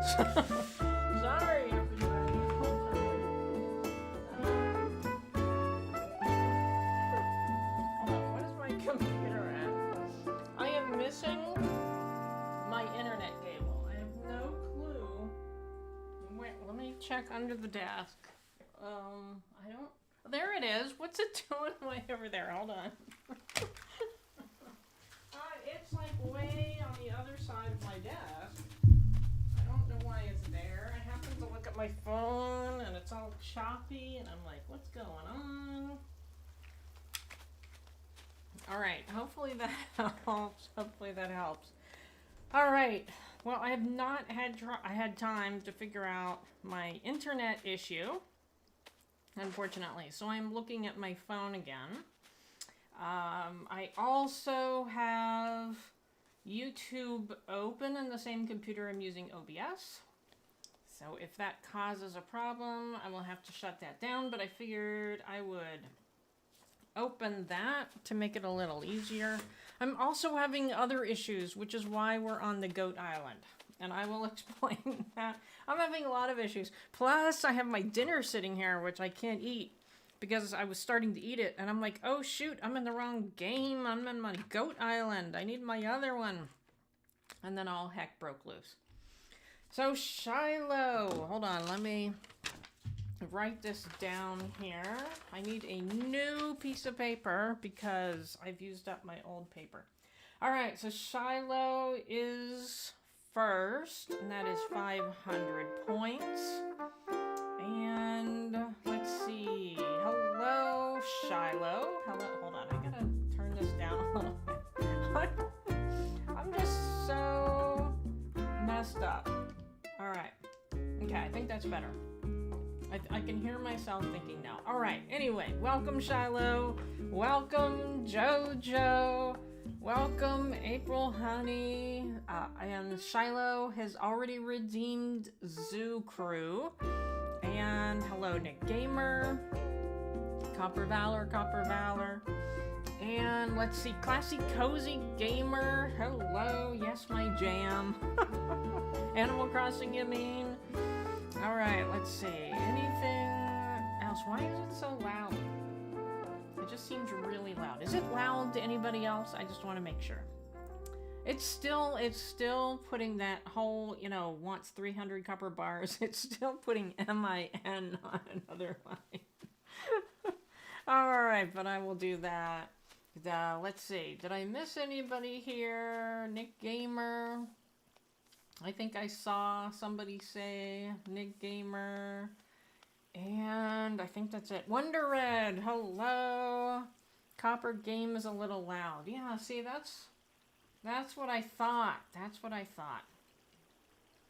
Sorry, everybody. Hold on, what is my computer at? I am missing my internet cable. I have no clue. Wait, let me check under the desk. I don't. There it is. What's it doing way over there? Hold on. It's like way on the other side of my desk. I don't know why it's there. I happen to look at my phone and it's all choppy and I'm like, what's going on? Alright, hopefully that helps. Hopefully that helps. Alright, well I have not had time to figure out my internet issue, unfortunately. So I'm looking at my phone again. I also have YouTube open in the same computer I'm using OBS. So if that causes a problem, I will have to shut that down, but I figured I would open that to make it a little easier. I'm also having other issues, which is why we're on the Goat Island. And I will explain that. I'm having a lot of issues. Plus, I have my dinner sitting here, which I can't eat because I was starting to eat it. And I'm like, oh shoot, I'm in the wrong game. I'm in my Goat Island. I need my other one. And then all heck broke loose. So Shiloh, hold on, let me write this down here. I need a new piece of paper because I've used up my old paper. All right, so Shiloh is first, and that is 500 points. And let's see. Hello, Shiloh. Hello. Hold on. I gotta turn this down a little bit. I'm just so messed up. All right. Okay, I think that's better. I can hear myself thinking now. All right. Anyway, welcome, Shiloh. Welcome, Jojo. Welcome, April Honey. And Shiloh has already redeemed Zoocrew. And hello, Nick Gamer. Copper Valor. And let's see, Classy Cozy Gamer. Hello, yes, my jam. Animal Crossing, you mean? All right, let's see. Anything else? Why is it so loud? It just seems really loud. Is it loud to anybody else? I just want to make sure. It's still putting that whole, wants 300 copper bars. It's still putting MIN on another line. All right, but I will do that. Let's see. Did I miss anybody here? Nick Gamer. I think I saw somebody say Nick Gamer. And I think that's it. Wonder Red, hello. Copper Game is a little loud. Yeah, see, that's what I thought. That's what I thought.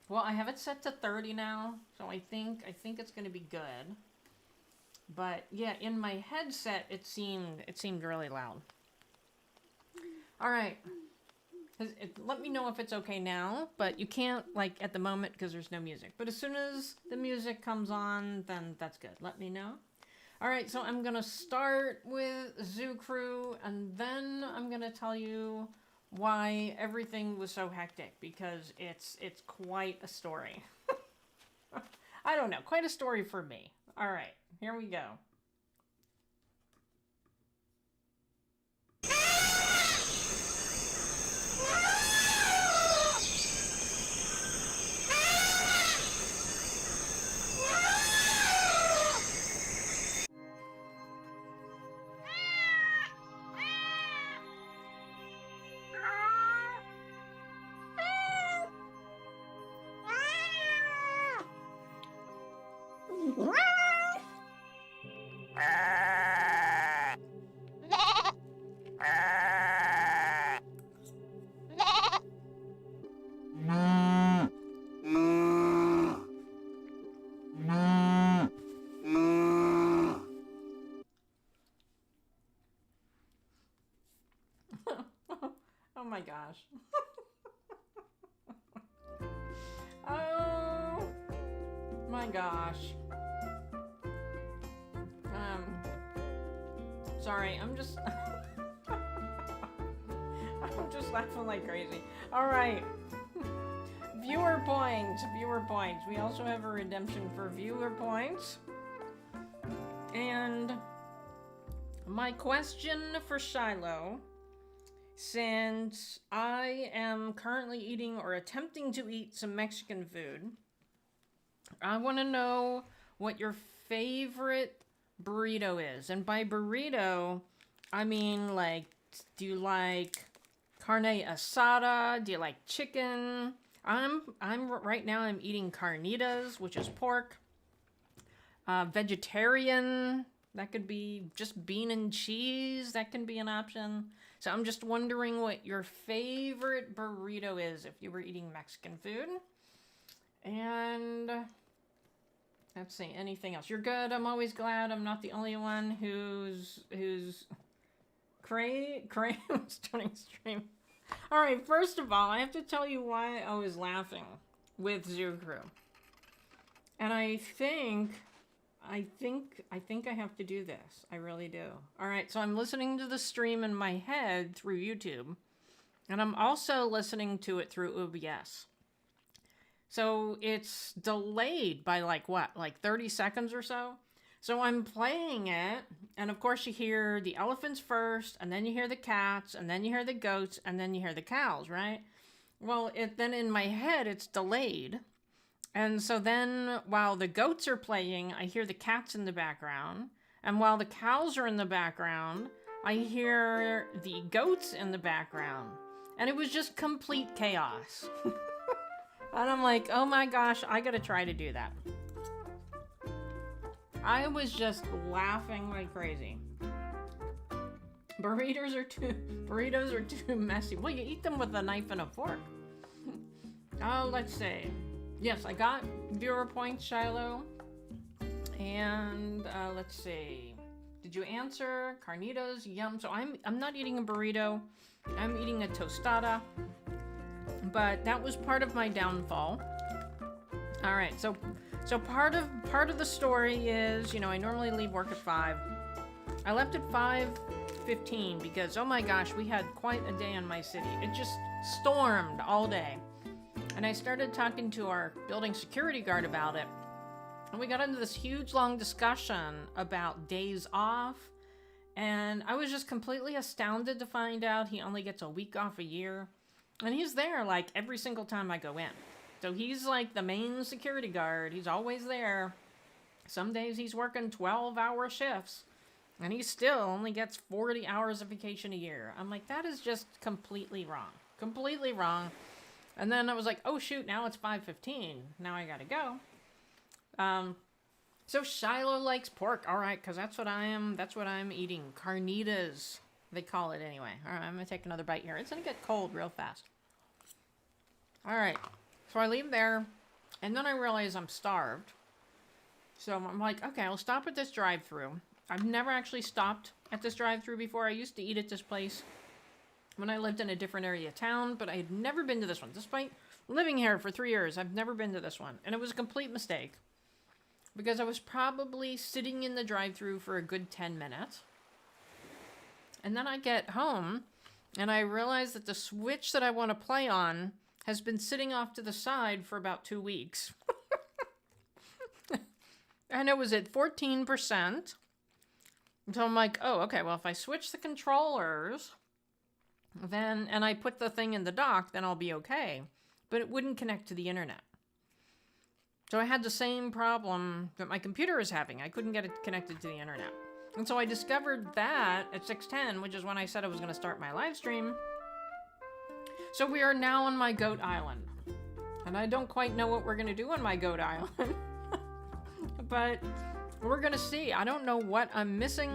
Well, I have it set to 30 now, so I think it's going to be good. But yeah, in my headset, it seemed really loud. All right. Let me know if it's okay now, but you can't, at the moment because there's no music. But as soon as the music comes on, then that's good. Let me know. All right, so I'm going to start with Zoocrew, and then I'm going to tell you why everything was so hectic, because it's quite a story. I don't know, quite a story for me. All right, here we go. Oh my gosh. Oh my gosh. Sorry, I'm just I'm just laughing like crazy. All right. viewer points. Viewer points. We also have a redemption for viewer points. And my question for Shiloh, since I am currently eating or attempting to eat some Mexican food, I want to know what your favorite burrito is. And by burrito, I mean, like, do you like carne asada? Do you like chicken? Right now I'm eating carnitas, which is pork. Vegetarian, that could be just bean and cheese. That can be an option. So I'm just wondering what your favorite burrito is if you were eating Mexican food. And let's see, anything else? You're good. I'm always glad I'm not the only one who's was starting stream. All right, first of all, I have to tell you why I was laughing with zoocrew. And I think I have to do this. I really do. All right, so I'm listening to the stream in my head through YouTube, and I'm also listening to it through OBS. So it's delayed by like 30 seconds or so. So I'm playing it, and of course you hear the elephants first, and then you hear the cats, and then you hear the goats, and then you hear the cows, right? Well, then in my head it's delayed. And so then while the goats are playing, I hear the cats in the background. And while the cows are in the background, I hear the goats in the background. And it was just complete chaos. And I'm like, oh my gosh, I gotta try to do that. I was just laughing like crazy. Burritos are too messy. Well, you eat them with a knife and a fork. Oh, let's see. Yes, I got viewer points, Shiloh. And let's see. Did you answer? Carnitas, yum. So I'm not eating a burrito. I'm eating a tostada. But that was part of my downfall. All right, so part of the story is, you know, I normally leave work at 5. I left at 5:15 because, oh my gosh, we had quite a day in my city. It just stormed all day. And I started talking to our building security guard about it. And we got into this huge long discussion about days off. And I was just completely astounded to find out he only gets a week off a year. And he's there like every single time I go in. So he's like the main security guard. He's always there. Some days he's working 12-hour shifts. And he still only gets 40 hours of vacation a year. I'm like, that is just completely wrong. Completely wrong. And then I was like, oh shoot, now it's 5:15. Now I gotta go. So Shiloh likes pork. All right, because that's what I'm eating. Carnitas, they call it anyway. All right, I'm gonna take another bite here. It's gonna get cold real fast. All right, so I leave there, and then I realize I'm starved. So I'm like, okay, I'll stop at this drive-thru. I've never actually stopped at this drive-thru before. I used to eat at this place when I lived in a different area of town, but I had never been to this one. Despite living here for 3 years, I've never been to this one. And it was a complete mistake. Because I was probably sitting in the drive-thru for a good 10 minutes. And then I get home, and I realize that the Switch that I want to play on has been sitting off to the side for about 2 weeks. And it was at 14%. So I'm like, oh, okay, well, if I switch the controllers, then, and I put the thing in the dock, then I'll be okay. But it wouldn't connect to the internet. So I had the same problem that my computer is having. I couldn't get it connected to the internet. And so I discovered that at 6:10, which is when I said I was going to start my live stream. So we are now on my goat island. And I don't quite know what we're going to do on my goat island. But we're going to see. I don't know what I'm missing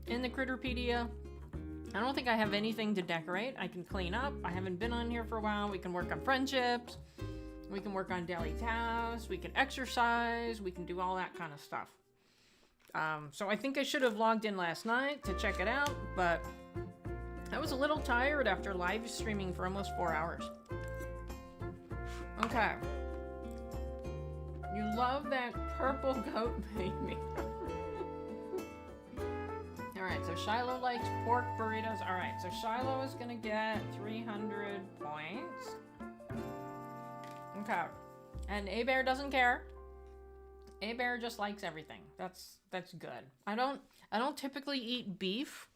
in the Critterpedia. I don't think I have anything to decorate. I can clean up. I haven't been on here for a while. We can work on friendships. We can work on daily tasks. We can exercise. We can do all that kind of stuff. So I think I should have logged in last night to check it out, but I was a little tired after live streaming for almost 4 hours. Okay. You love that purple goat baby. Alright, so Shiloh likes pork burritos. Alright, so Shiloh is gonna get 300 points. Okay. And A-Bear doesn't care. A-Bear just likes everything. That's good. I don't typically eat beef.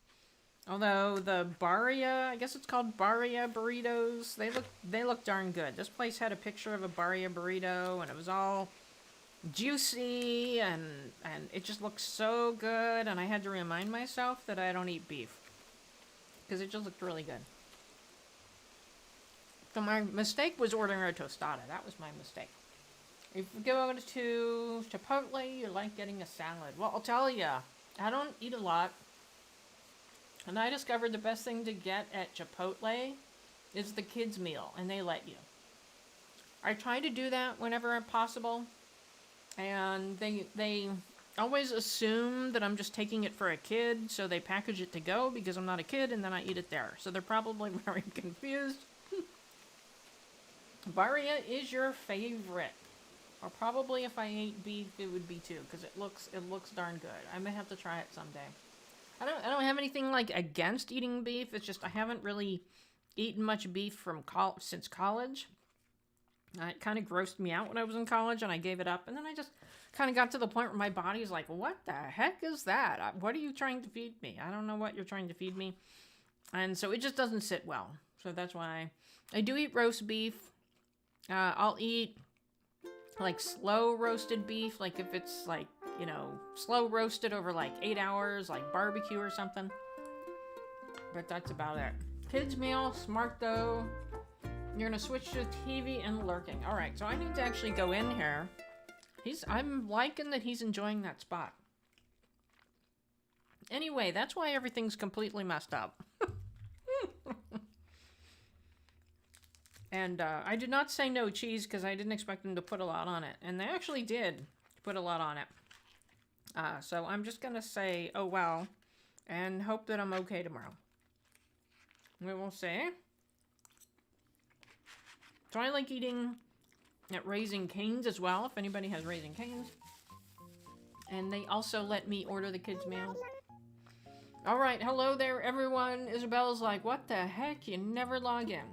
Although the Barria, I guess it's called Barria burritos, they look darn good. This place had a picture of a Barria burrito and it was all juicy and it just looked so good, and I had to remind myself that I don't eat beef because it just looked really good. So my mistake was ordering a tostada. That was my mistake. If you go to Chipotle, you like getting a salad. Well, I'll tell you, I don't eat a lot. And I discovered the best thing to get at Chipotle is the kids' meal, and they let you. I try to do that whenever possible, and they always assume that I'm just taking it for a kid, so they package it to go because I'm not a kid, and then I eat it there. So they're probably very confused. Barria is your favorite. Or probably if I ate beef, it would be too, because it looks darn good. I may have to try it someday. I don't have anything like against eating beef. It's just I haven't really eaten much beef from since college. It kind of grossed me out when I was in college, and I gave it up. And then I just kind of got to the point where my body's like, what the heck is that? What are you trying to feed me? I don't know what you're trying to feed me. And so it just doesn't sit well. So that's why I do eat roast beef. I'll eat like slow roasted beef, like if it's like, you know, slow roasted over like 8 hours, like barbecue or something. But that's about it. Kids meal, smart though. You're gonna switch to TV and lurking. All right, so I need to actually go in here. I'm liking that he's enjoying that spot. Anyway, that's why everything's completely messed up. And I did not say no cheese because I didn't expect them to put a lot on it. And they actually did put a lot on it. So I'm just going to say, oh well, and hope that I'm okay tomorrow. We will see. So I like eating at Raising Cane's as well, if anybody has Raising Cane's. And they also let me order the kids' meal. Alright, hello there everyone. Isabel's like, what the heck? You never log in.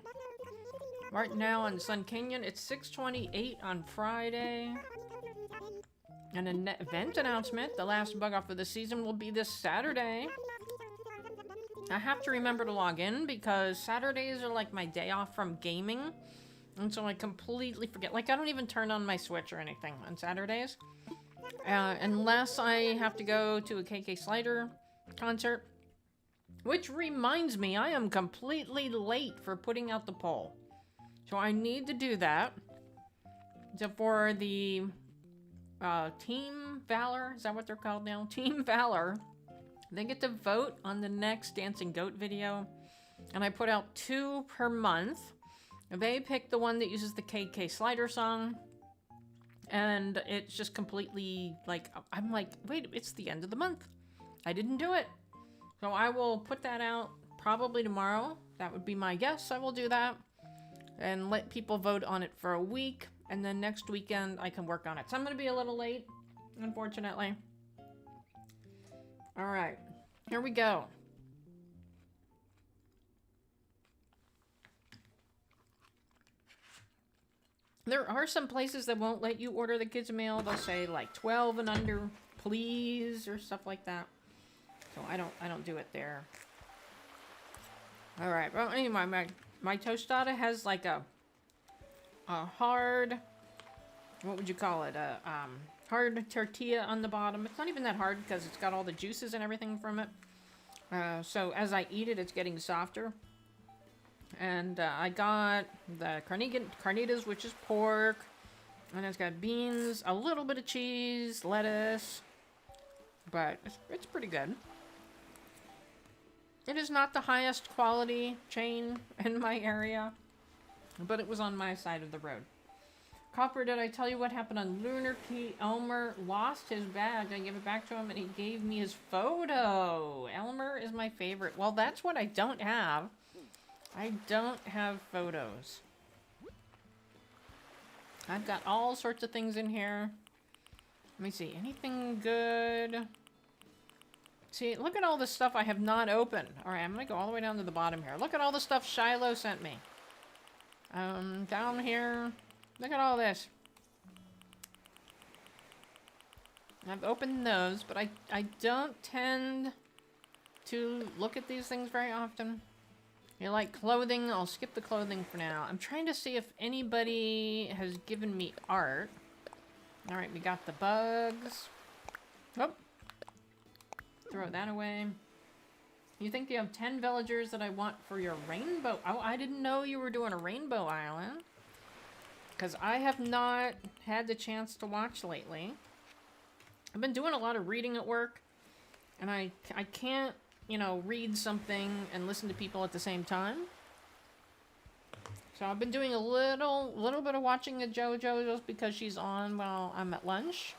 Right now on Sun Canyon, it's 6:28 on Friday. And an event announcement, the last bug off of the season will be this Saturday. I have to remember to log in because Saturdays are like my day off from gaming. And so I completely forget. Like, I don't even turn on my Switch or anything on Saturdays. Unless I have to go to a KK Slider concert. Which reminds me, I am completely late for putting out the poll. So I need to do that. So for the Team Valor, is that what they're called now? Team Valor. They get to vote on the next Dancing Goat video. And I put out 2 per month. They pick the one that uses the KK Slider song. And it's just completely like, I'm like, wait, it's the end of the month. I didn't do it. So I will put that out probably tomorrow. That would be my guess. I will do that. And let people vote on it for a week. And then next weekend I can work on it. So I'm going to be a little late, unfortunately. Alright, here we go. There are some places that won't let you order the kids' meal. They'll say like 12 and under, please, or stuff like that. So I don't do it there. All right. Well, anyway, my tostada has like a hard, what would you call it? Hard tortilla on the bottom. It's not even that hard because it's got all the juices and everything from it. So as I eat it, it's getting softer. And I got the carnitas, which is pork. And it's got beans, a little bit of cheese, lettuce. But it's pretty good. It is not the highest quality chain in my area. But it was on my side of the road. Copper, did I tell you what happened on Lunar Key? Elmer lost his badge. I gave it back to him and he gave me his photo. Elmer is my favorite. Well, that's what I don't have. I don't have photos. I've got all sorts of things in here. Let me see. Anything good? See, look at all the stuff I have not opened. Alright, I'm going to go all the way down to the bottom here. Look at all the stuff Shiloh sent me. Down here. Look at all this. I've opened those, but I don't tend to look at these things very often. You like clothing? I'll skip the clothing for now. I'm trying to see if anybody has given me art. Alright, we got the bugs. Oh. Throw that away. You think you have 10 villagers that I want for your rainbow? Oh, I didn't know you were doing a rainbow island. Because I have not had the chance to watch lately. I've been doing a lot of reading at work. And I can't, you know, read something and listen to people at the same time. So I've been doing a little bit of watching a JoJo just because she's on while I'm at lunch.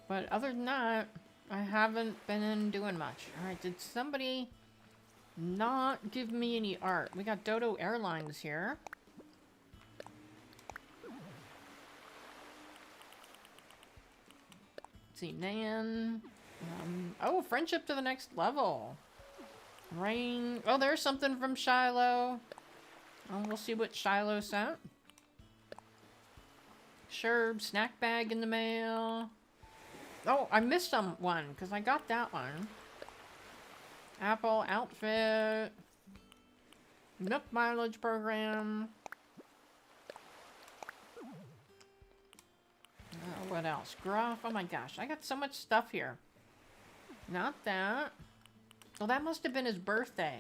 But other than that, I haven't been doing much. Alright, did somebody not give me any art? We got Dodo Airlines here. Let's see, Nan. Oh, friendship to the next level. Rain. Oh, there's something from Shiloh. Oh, we'll see what Shiloh sent. Sure, snack bag in the mail. Oh, I missed one, because I got that one. Apple outfit. Nook mileage program. What else? Gruff. Oh my gosh, I got so much stuff here. Not that. Well, that must have been his birthday.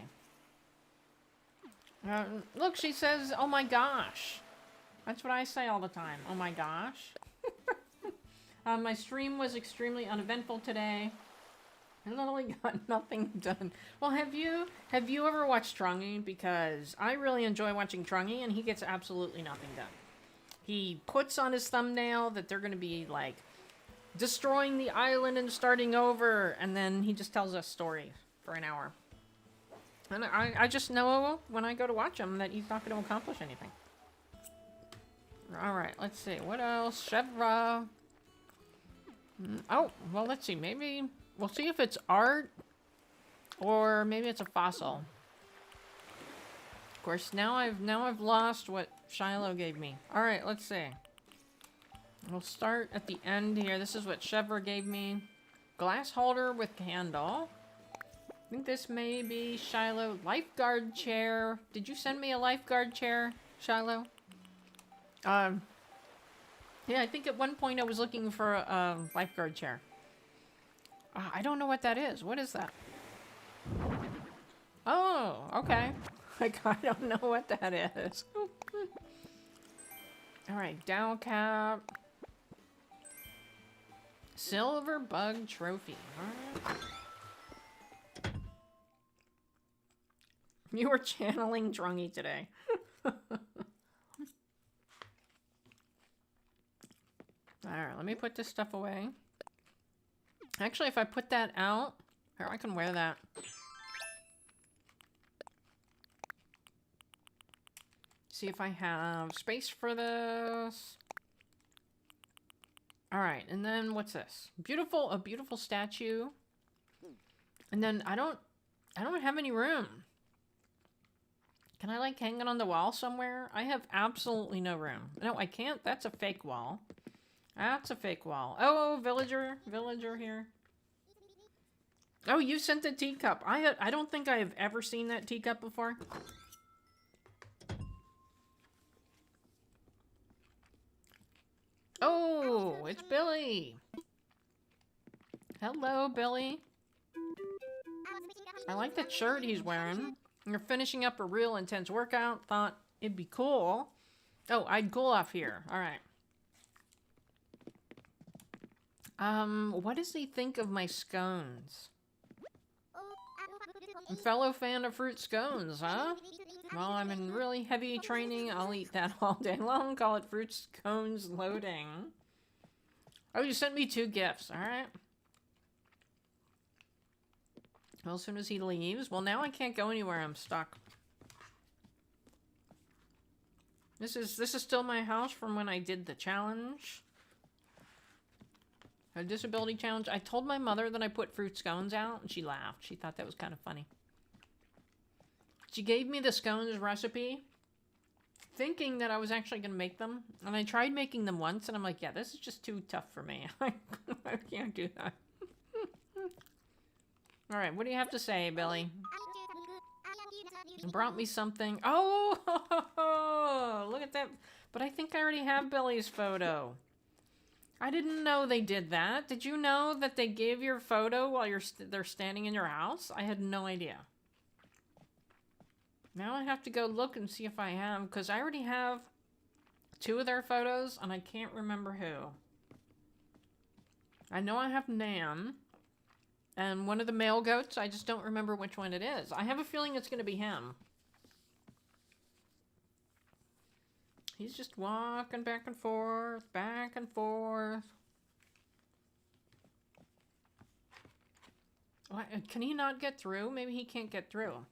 Look, she says, oh my gosh. That's what I say all the time. Oh my gosh. My stream was extremely uneventful today. I literally got nothing done. Well, have you ever watched Trungy? Because I really enjoy watching Trungy, and he gets absolutely nothing done. He puts on his thumbnail that they're going to be, like, destroying the island and starting over, and then he just tells us stories for an hour. And I just know when I go to watch him that he's not going to accomplish anything. Alright, let's see. What else? Chevra. Oh, well, let's see. Maybe we'll see if it's art or maybe it's a fossil. Of course, now I've lost what Shiloh gave me. All right, let's see. We'll start at the end here. This is what Chevra gave me. Glass holder with candle. I think this may be Shiloh. Lifeguard chair. Did you send me a lifeguard chair, Shiloh? Yeah, I think at one point I was looking for a lifeguard chair. I don't know what that is. What is that? Oh, okay. Like, I don't know what that is. Alright, Dow cap. Silver bug trophy. Alright. You were channeling Drungy today. Alright, let me put this stuff away. Actually, if I put that out... Here, I can wear that. See if I have space for this. Alright, and then what's this? A beautiful statue. And then I don't have any room. Can I, like, hang it on the wall somewhere? I have absolutely no room. No, I can't. That's a fake wall. That's a fake wall. Oh, villager here. Oh, you sent the teacup. I don't think I have ever seen that teacup before. Oh, it's Billy. Hello, Billy. I like that shirt he's wearing. You're finishing up a real intense workout. Thought it'd be cool. Oh, I'd cool off here. All right. What does he think of my scones? A fellow fan of fruit scones, huh? While I'm in really heavy training, I'll eat that all day long. Call it fruit scones loading. Oh, you sent me 2 gifts. All right. Well, as soon as he leaves. Well, now I can't go anywhere. I'm stuck. This is still my house from when I did the challenge. A disability challenge. I told my mother that I put fruit scones out, and she laughed. She thought that was kind of funny. She gave me the scones recipe thinking that I was actually going to make them. And I tried making them once, and I'm like, yeah, this is just too tough for me. I can't do that. All right, what do you have to say, Billy? Brought me something. Oh, look at that. But I think I already have Billy's photo. I didn't know they did that. Did you know that they gave your photo while they're standing in your house? I had no idea. Now I have to go look and see if I have, because I already have 2 of their photos, and I can't remember who. I know I have Nan. And one of the male goats, I just don't remember which one it is. I have a feeling it's going to be him. He's just walking back and forth, back and forth. What? Can he not get through? Maybe he can't get through.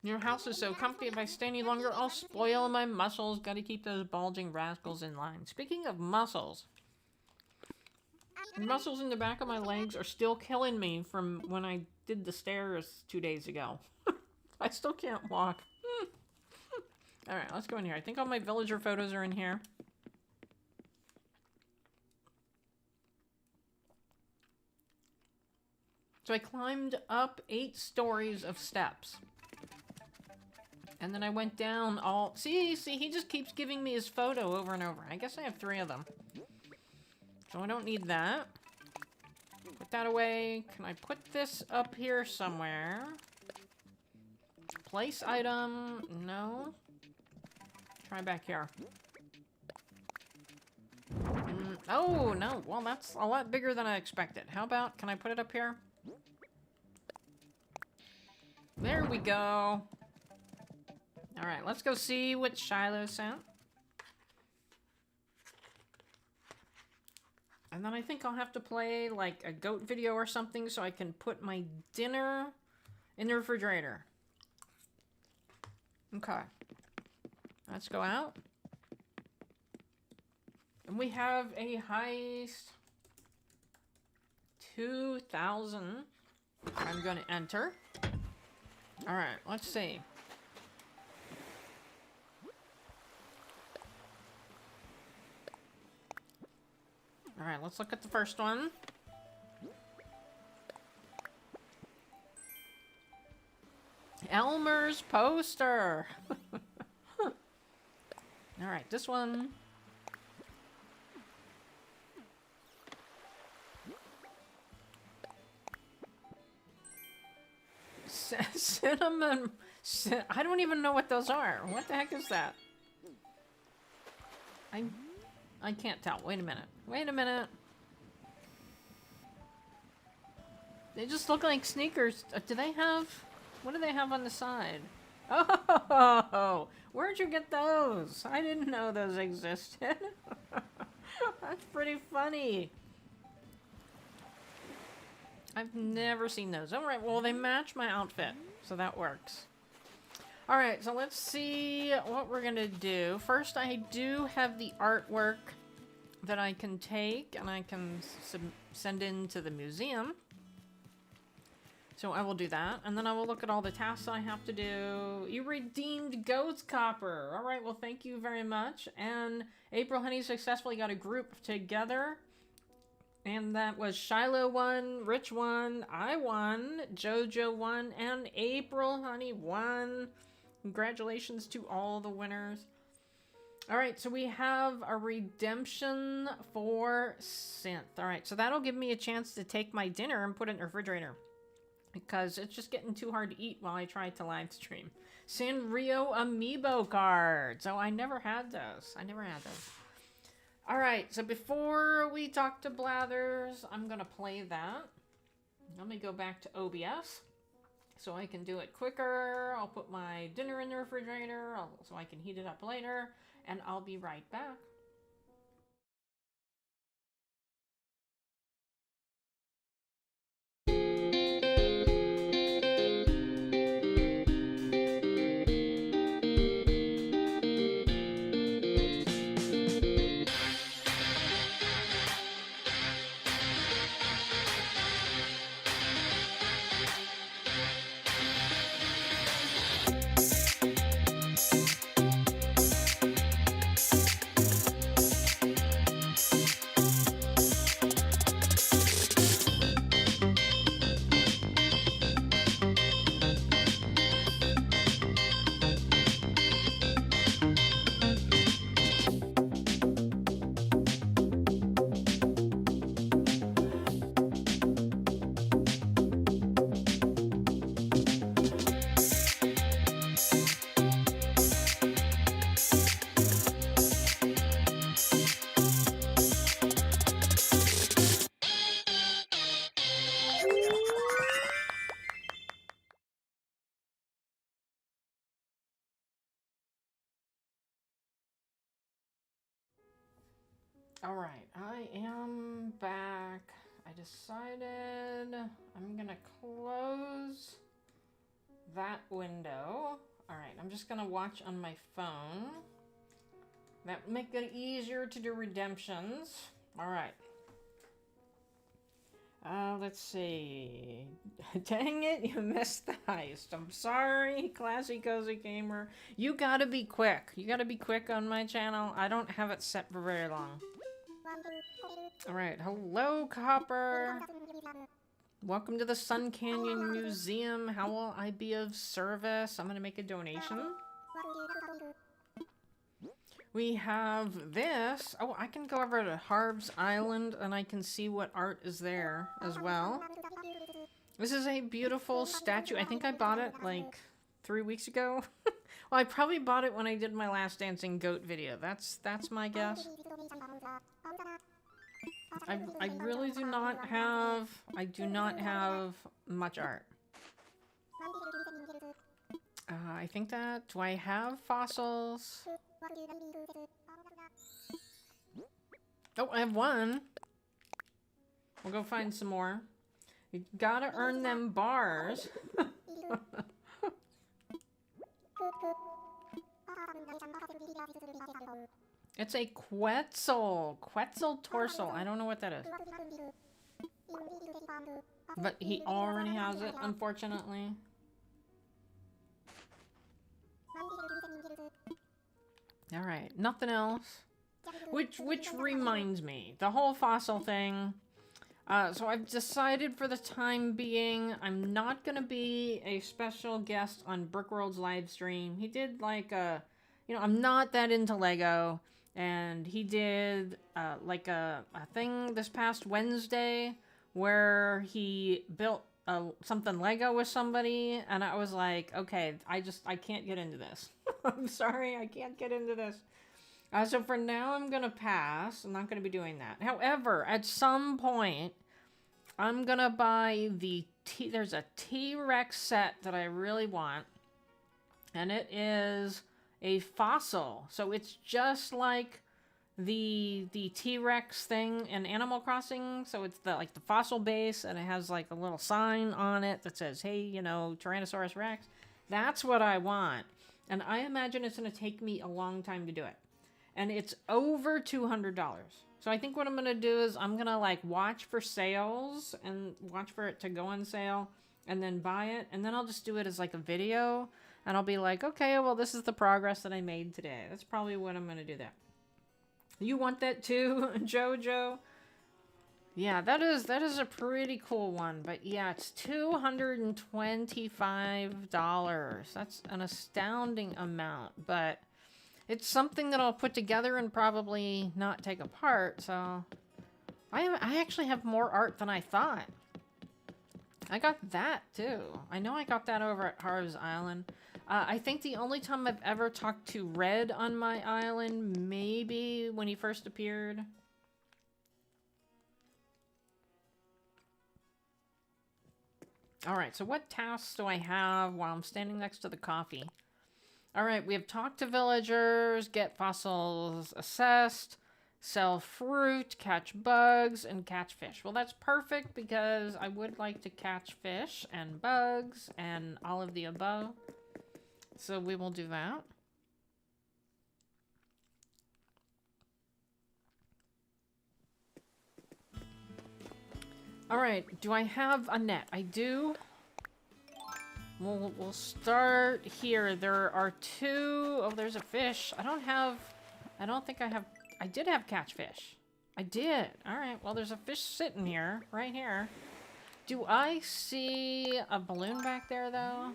Your house is so comfy, if I stay any longer, I'll spoil my muscles. Gotta keep those bulging rascals in line. Speaking of muscles, the muscles in the back of my legs are still killing me from when I did the stairs 2 days ago. I still can't walk. Alright, let's go in here. I think all my villager photos are in here. So I climbed up 8 stories of steps. And then I went down all... See, he just keeps giving me his photo over and over. I guess I have 3 of them. So I don't need that. Put that away. Can I put this up here somewhere? Place item. No. Try back here. Oh, no. Well, that's a lot bigger than I expected. How about, can I put it up here? There we go. Alright, let's go see what Shiloh sent. And then I think I'll have to play, like, a goat video or something so I can put my dinner in the refrigerator. Okay. Let's go out. And we have a heist. 2,000. I'm going to enter. Alright, let's see. Alright, let's look at the first one. Elmer's poster! Alright, this one. Cinnamon... I don't even know what those are. What the heck is that? I can't tell. Wait a minute. Wait a minute. They just look like sneakers. Do they have... What do they have on the side? Oh! Where'd you get those? I didn't know those existed. That's pretty funny. I've never seen those. Alright, well they match my outfit. So that works. Alright, so let's see what we're gonna do. First, I do have the artwork that I can take and I can send into the museum. So I will do that, and then I will look at all the tasks I have to do. You redeemed Goat's Copper. Alright, well thank you very much. And April Honey successfully got a group together. And that was Shiloh won, Rich won, I won, Jojo won, and April Honey won. Congratulations to all the winners. Alright, so we have a redemption for Synth. Alright, so that'll give me a chance to take my dinner and put it in the refrigerator. Because it's just getting too hard to eat while I try to live stream. Sanrio amiibo cards. Oh, I never had those. I never had those. Alright, so before we talk to Blathers, I'm going to play that. Let me go back to OBS so I can do it quicker. I'll put my dinner in the refrigerator so I can heat it up later, and I'll be right back. Alright, I am back. I decided I'm gonna close that window. Alright, I'm just gonna watch on my phone. That would make it easier to do redemptions. Alright. Let's see. Dang it, you missed the heist. I'm sorry, Classy Cozy Gamer. You gotta be quick. You gotta be quick on my channel. I don't have it set for very long. Alright, hello, Copper. Welcome to the Sun Canyon Museum. How will I be of service? I'm gonna make a donation. We have this. Oh, I can go over to Harv's Island and I can see what art is there as well. This is a beautiful statue. I think I bought it like 3 weeks ago. Well, I probably bought it when I did my last dancing goat video. That's my guess. I really do not have much art. I think that, do I have fossils? Oh, I have one. We'll go find some more. You gotta earn them bars. It's a Quetzal. Quetzal Torsal. I don't know what that is. But he already has it, unfortunately. Alright, nothing else. Which reminds me, the whole fossil thing. So I've decided for the time being, I'm not gonna be a special guest on Brickworld's live stream. He did like a, you know, I'm not that into Lego, and he did like a thing this past Wednesday where he built something Lego with somebody, and I was like, okay, I can't get into this. I'm sorry, I can't get into this. So for now, I'm gonna pass. I'm not gonna be doing that. However, at some point, I'm gonna buy there's a T-Rex set that I really want, and it is a fossil. So it's just like the T-Rex thing in Animal Crossing. So it's like the fossil base, and it has like a little sign on it that says, hey, you know, Tyrannosaurus Rex. That's what I want. And I imagine it's gonna take me a long time to do it. And it's over $200. So I think what I'm going to do is I'm going to like watch for sales and watch for it to go on sale and then buy it. And then I'll just do it as like a video. And I'll be like, okay, well, this is the progress that I made today. That's probably what I'm going to do that. You want that too, Jojo? Yeah, that is a pretty cool one. But yeah, it's $225. That's an astounding amount. But it's something that I'll put together and probably not take apart, so... I actually have more art than I thought. I got that, too. I know I got that over at Harv's Island. I think the only time I've ever talked to Red on my island, maybe when he first appeared. Alright, so what tasks do I have while I'm standing next to the coffee? Alright, we have talk to villagers, get fossils assessed, sell fruit, catch bugs, and catch fish. Well, that's perfect because I would like to catch fish and bugs and all of the above. So we will do that. Alright, do I have a net? I do. We'll start here. There are two... Oh, there's a fish. I don't think I have... I did have catchfish. I did. Alright, well, there's a fish sitting here. Right here. Do I see a balloon back there, though?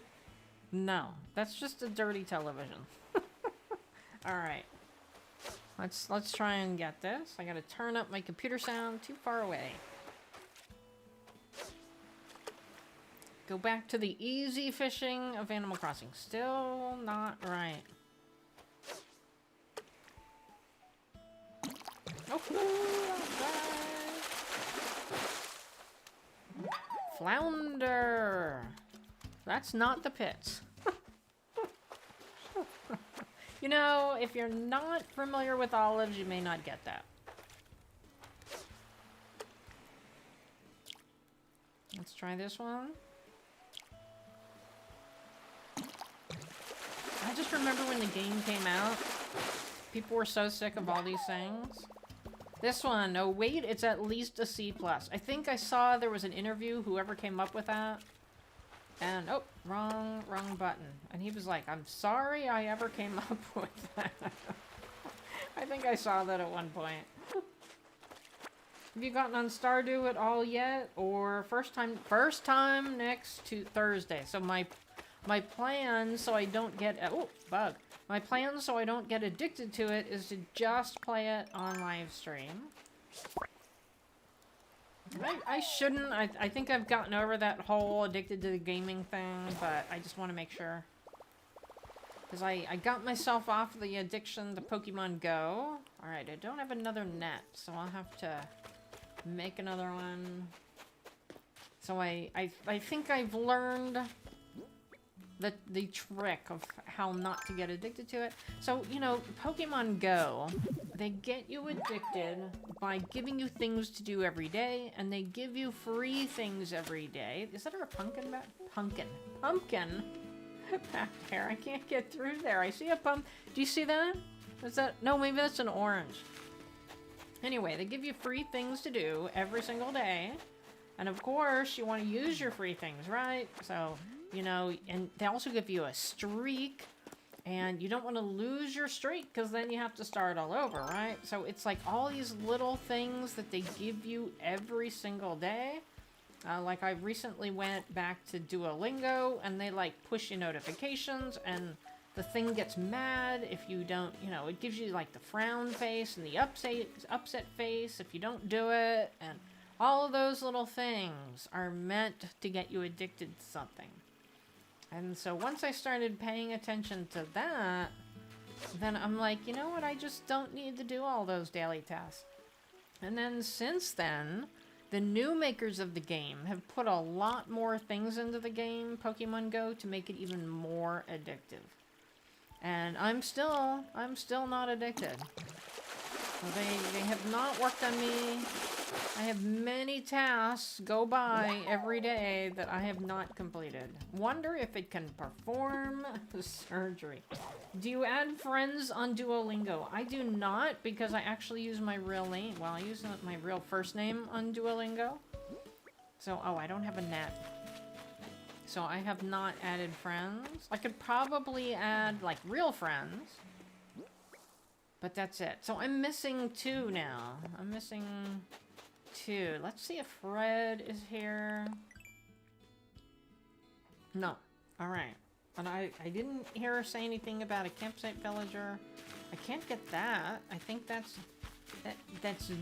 No. That's just a dirty television. Alright. Let's try and get this. I gotta turn up my computer sound too far away. Go back to the easy fishing of Animal Crossing. Still not right. Oh, flounder. That's not the pits. You know, if you're not familiar with olives, you may not get that. Let's try this one. I just remember when the game came out, people were so sick of all these things. This one, oh wait, it's at least a C+. I think I saw there was an interview, whoever came up with that. And, oh, wrong button. And he was like, I'm sorry I ever came up with that. I think I saw that at one point. Have you gotten on Stardew at all yet? Or first time next to Thursday. So my plan so I don't get, oh, bug. My plan so I don't get addicted to it is to just play it on live stream. I shouldn't. I think I've gotten over that whole addicted to the gaming thing, but I just want to make sure. Because I got myself off the addiction to Pokemon Go. Alright, I don't have another net, so I'll have to make another one. So I think I've learned the trick of how not to get addicted to it. So, you know, Pokemon Go, they get you addicted by giving you things to do every day, and they give you free things every day. Is that a pumpkin back? Pumpkin back there. I can't get through there. I see a pump. Do you see that? Is that? No, maybe that's an orange. Anyway, they give you free things to do every single day. And of course, you want to use your free things, right? So, you know, and they also give you a streak. And you don't want to lose your streak because then you have to start all over, right? So it's like all these little things that they give you every single day. Like I recently went back to Duolingo and they like push you notifications and the thing gets mad if you don't, you know, it gives you like the frown face and the upset face if you don't do it. And all of those little things are meant to get you addicted to something. And so once I started paying attention to that, then I'm like, you know what, I just don't need to do all those daily tasks. And then since then, the new makers of the game have put a lot more things into the game, Pokemon Go, to make it even more addictive. And I'm still not addicted. So they have not worked on me. I have many tasks go by every day that I have not completed. Wonder if it can perform surgery. Do you add friends on Duolingo? I do not, because I actually use my real name. Well, I use my real first name on Duolingo. So, oh, I don't have a net. So I have not added friends. I could probably add, like, real friends. But that's it. So I'm missing 2 now. I'm missing 2. Let's see if Fred is here. No. Alright. And I didn't hear her say anything about a campsite villager. I can't get that. I think that's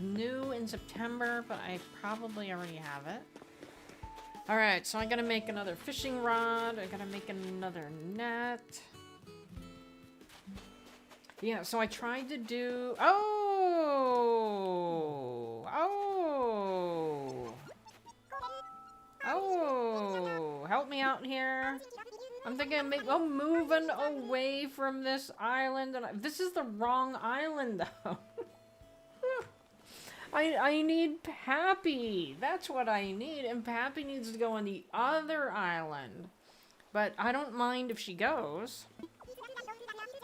new in September, but I probably already have it. Alright, so I gotta make another fishing rod. I gotta make another net. Yeah, so I tried to do... Oh! Help me out here. I'm thinking I'm moving away from this island. And this is the wrong island, though. I need Pappy. That's what I need. And Pappy needs to go on the other island. But I don't mind if she goes.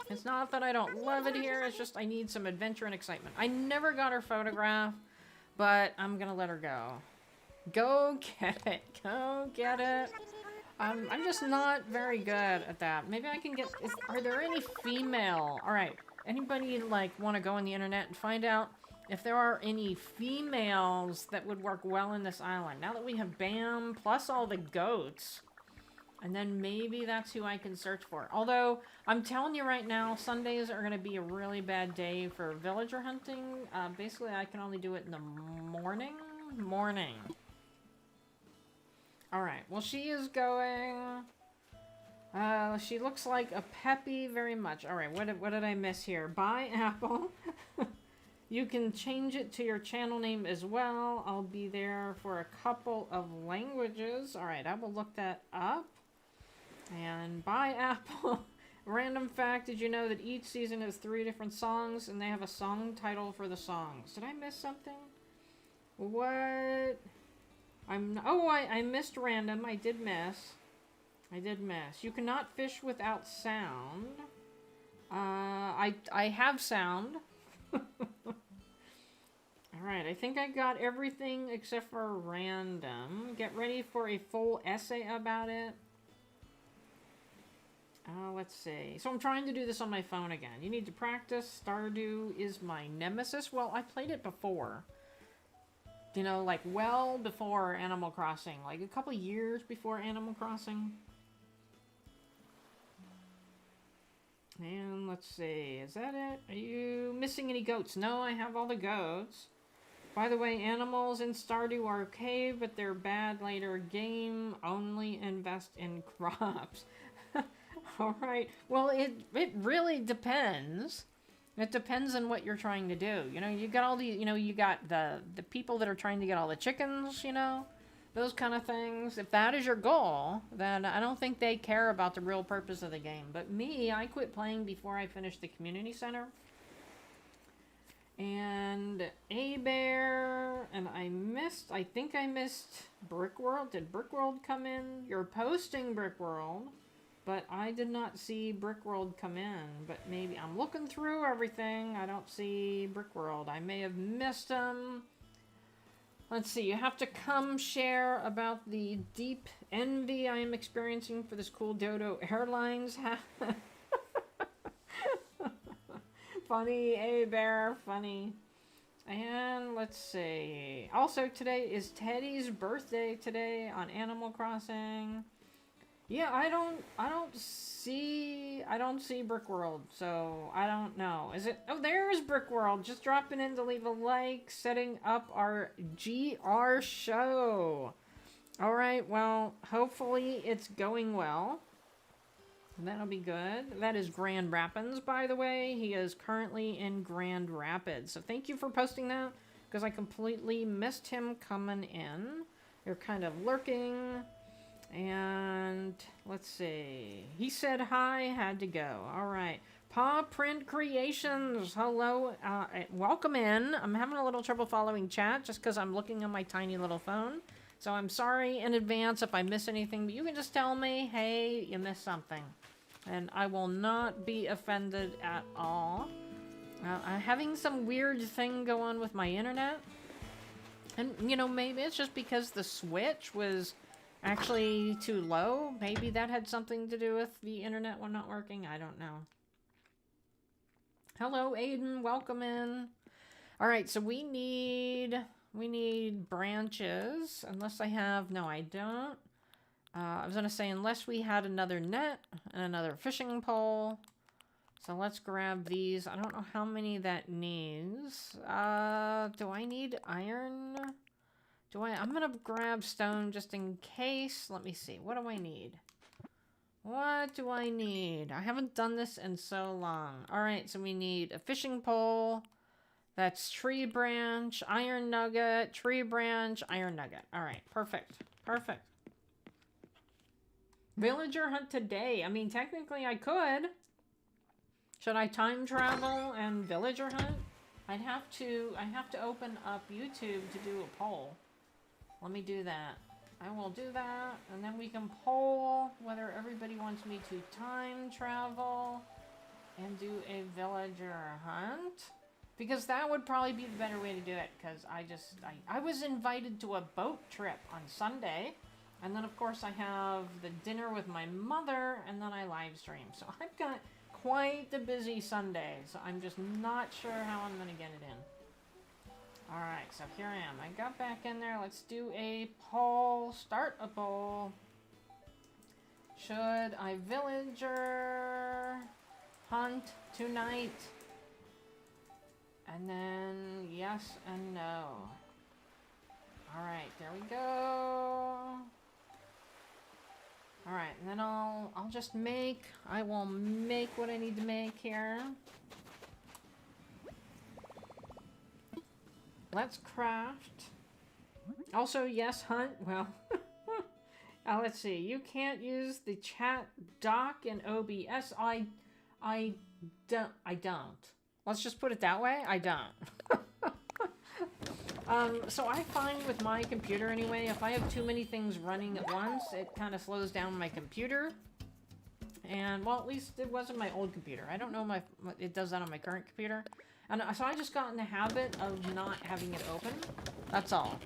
It's not that I don't love it here, it's just I need some adventure and excitement. I never got her photograph, but I'm gonna let her go. Go get it. Go get it. I'm just not very good at that. Maybe I can get... Are there any female... Alright, anybody, like, want to go on the internet and find out if there are any females that would work well in this island? Now that we have Bam, plus all the goats... And then maybe that's who I can search for. Although, I'm telling you right now, Sundays are going to be a really bad day for villager hunting. Basically, I can only do it in the morning. Alright, well, she is going. She looks like a Peppy very much. Alright, what did I miss here? Buy Apple. You can change it to your channel name as well. I'll be there for a couple of languages. Alright, I will look that up. And buy Apple. Random fact, did you know that each season has 3 different songs and they have a song title for the songs? Did I miss something? What? I missed random. I did miss. You cannot fish without sound. I have sound. Alright, I think I got everything except for random. Get ready for a full essay about it. Let's see. So I'm trying to do this on my phone again. You need to practice. Stardew is my nemesis. Well, I played it before. You know, like well before Animal Crossing. Like a couple years before Animal Crossing. And let's see. Is that it? Are you missing any goats? No, I have all the goats. By the way, animals in Stardew are okay, but they're bad later. Game, only invest in crops. Alright. Well, it really depends. It depends on what you're trying to do. You know, you got all the, you know, you got the people that are trying to get all the chickens, you know, those kind of things. If that is your goal, then I don't think they care about the real purpose of the game. But me, I quit playing before I finished the community center. And A-Bear, and I think I missed Brickworld. Did Brickworld come in? You're posting Brickworld, but I did not see Brickworld come in. But maybe I'm looking through everything. I don't see Brickworld. I may have missed them. Let's see, you have to come share about the deep envy I am experiencing for this cool Dodo Airlines. Funny, A-Bear, funny. And let's see. Also, today is Teddy's birthday today on Animal Crossing. Yeah, I don't see Brickworld, so I don't know. Is it? Oh, there's Brickworld. Just dropping in to leave a like, setting up our GR show. All right, well, hopefully it's going well. That'll be good. That is Grand Rapids, by the way. He is currently in Grand Rapids. So thank you for posting that, because I completely missed him coming in. You're kind of lurking. And let's see. He said hi, had to go. All right. Paw Print Creations. Hello. Welcome in. I'm having a little trouble following chat just because I'm looking on my tiny little phone. So I'm sorry in advance if I miss anything, but you can just tell me, hey, you missed something. And I will not be offended at all. I'm having some weird thing go on with my internet. And, you know, maybe it's just because the switch was actually too low. Maybe that had something to do with the internet one not working. I don't know. Hello, Aiden. Welcome in. All right, so we need branches. Unless I have... No, I don't. I was going to say, unless we had another net and another fishing pole. So let's grab these. I don't know how many that needs. Do I need iron? I'm going to grab stone just in case. Let me see. What do I need? What do I need? I haven't done this in so long. All right, so we need a fishing pole. That's tree branch, iron nugget, tree branch, iron nugget. All right, perfect. Perfect. Villager hunt today. I mean, technically I could. Should I time travel and villager hunt? I have to open up YouTube to do a poll. Let me do that. I will do that, and then we can poll whether everybody wants me to time travel and do a villager hunt. Because that would probably be the better way to do it, because I was invited to a boat trip on Sunday, and then of course I have the dinner with my mother, and then I live stream. So I've got quite a busy Sunday, so I'm just not sure how I'm going to get it in. Alright, so here I am. I got back in there. Let's do a poll. Start a poll. Should I villager hunt tonight? And then yes and no. Alright, there we go. Alright, and then I will make what I need to make here. Let's craft. Also, yes, hunt. Well, let's see. You can't use the chat dock in OBS. I don't. Let's just put it that way. I don't. So I find with my computer anyway, if I have too many things running at once, it kind of slows down my computer. And, well, at least it wasn't my old computer. I don't know it does that on my current computer. And so I just got in the habit of not having it open. That's all.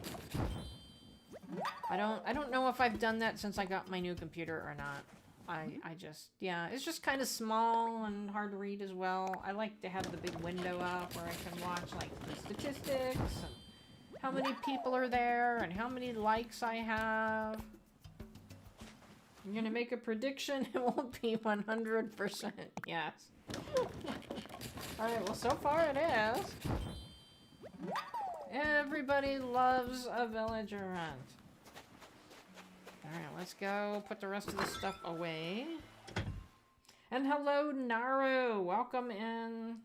I don't know if I've done that since I got my new computer or not. I just, yeah, it's just kind of small and hard to read as well. I like to have the big window up where I can watch, like, the statistics and how many people are there and how many likes I have. I'm gonna make a prediction. It won't be 100%. Yes. Alright, well, so far it is. Everybody loves a villager hunt. Alright, let's go put the rest of the stuff away. And hello, Naru. Welcome in.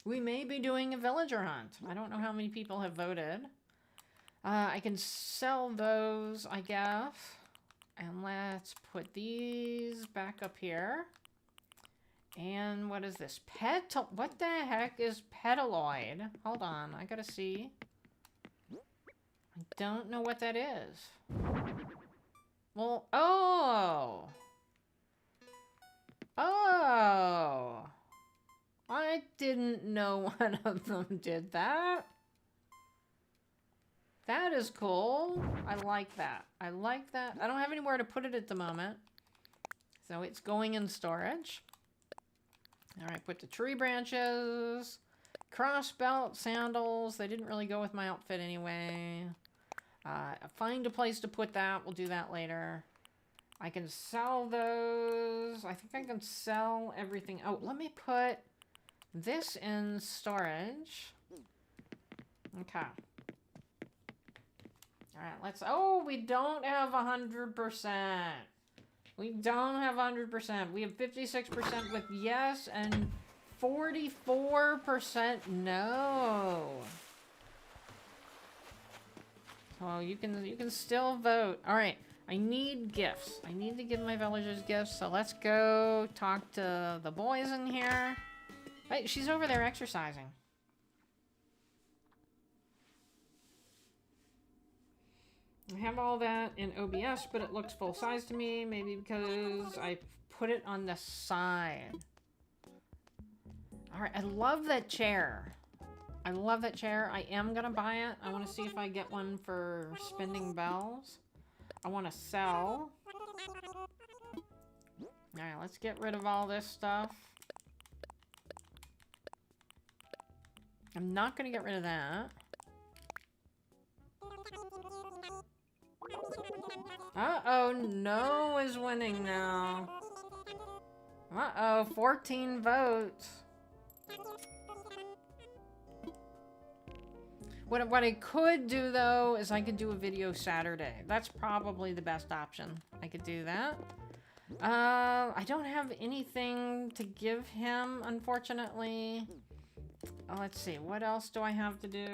We may be doing a villager hunt. I don't know how many people have voted. I can sell those, I guess. And let's put these back up here. And what is this? What the heck is petaloid? Hold on, I gotta see. I don't know what that is. Well, oh! Oh! I didn't know one of them did that. That is cool. I like that. I like that. I don't have anywhere to put it at the moment. So it's going in storage. Alright, put the tree branches. Cross belt, sandals. They didn't really go with my outfit anyway. Find a place to put that. We'll do that later. I can sell those. I think I can sell everything. Oh, let me put this in storage. Okay. Alright, let's... Oh, we don't have 100%. We don't have 100%. We have 56% with yes and 44% no. So you can still vote. Alright, I need gifts. I need to give my villagers gifts, so let's go talk to the boys in here. Hey, she's over there exercising. I have all that in OBS, but it looks full size to me. Maybe because I put it on the side. Alright, I love that chair. I love that chair. I am gonna buy it. I want to see if I get one for spending bells. I want to sell. Alright, let's get rid of all this stuff. I'm not gonna get rid of that. Uh-oh, no is winning now. Uh-oh, 14 votes. What I could do, though, is I could do a video Saturday. That's probably the best option. I could do that. I don't have anything to give him, unfortunately. Let's see, what else do I have to do?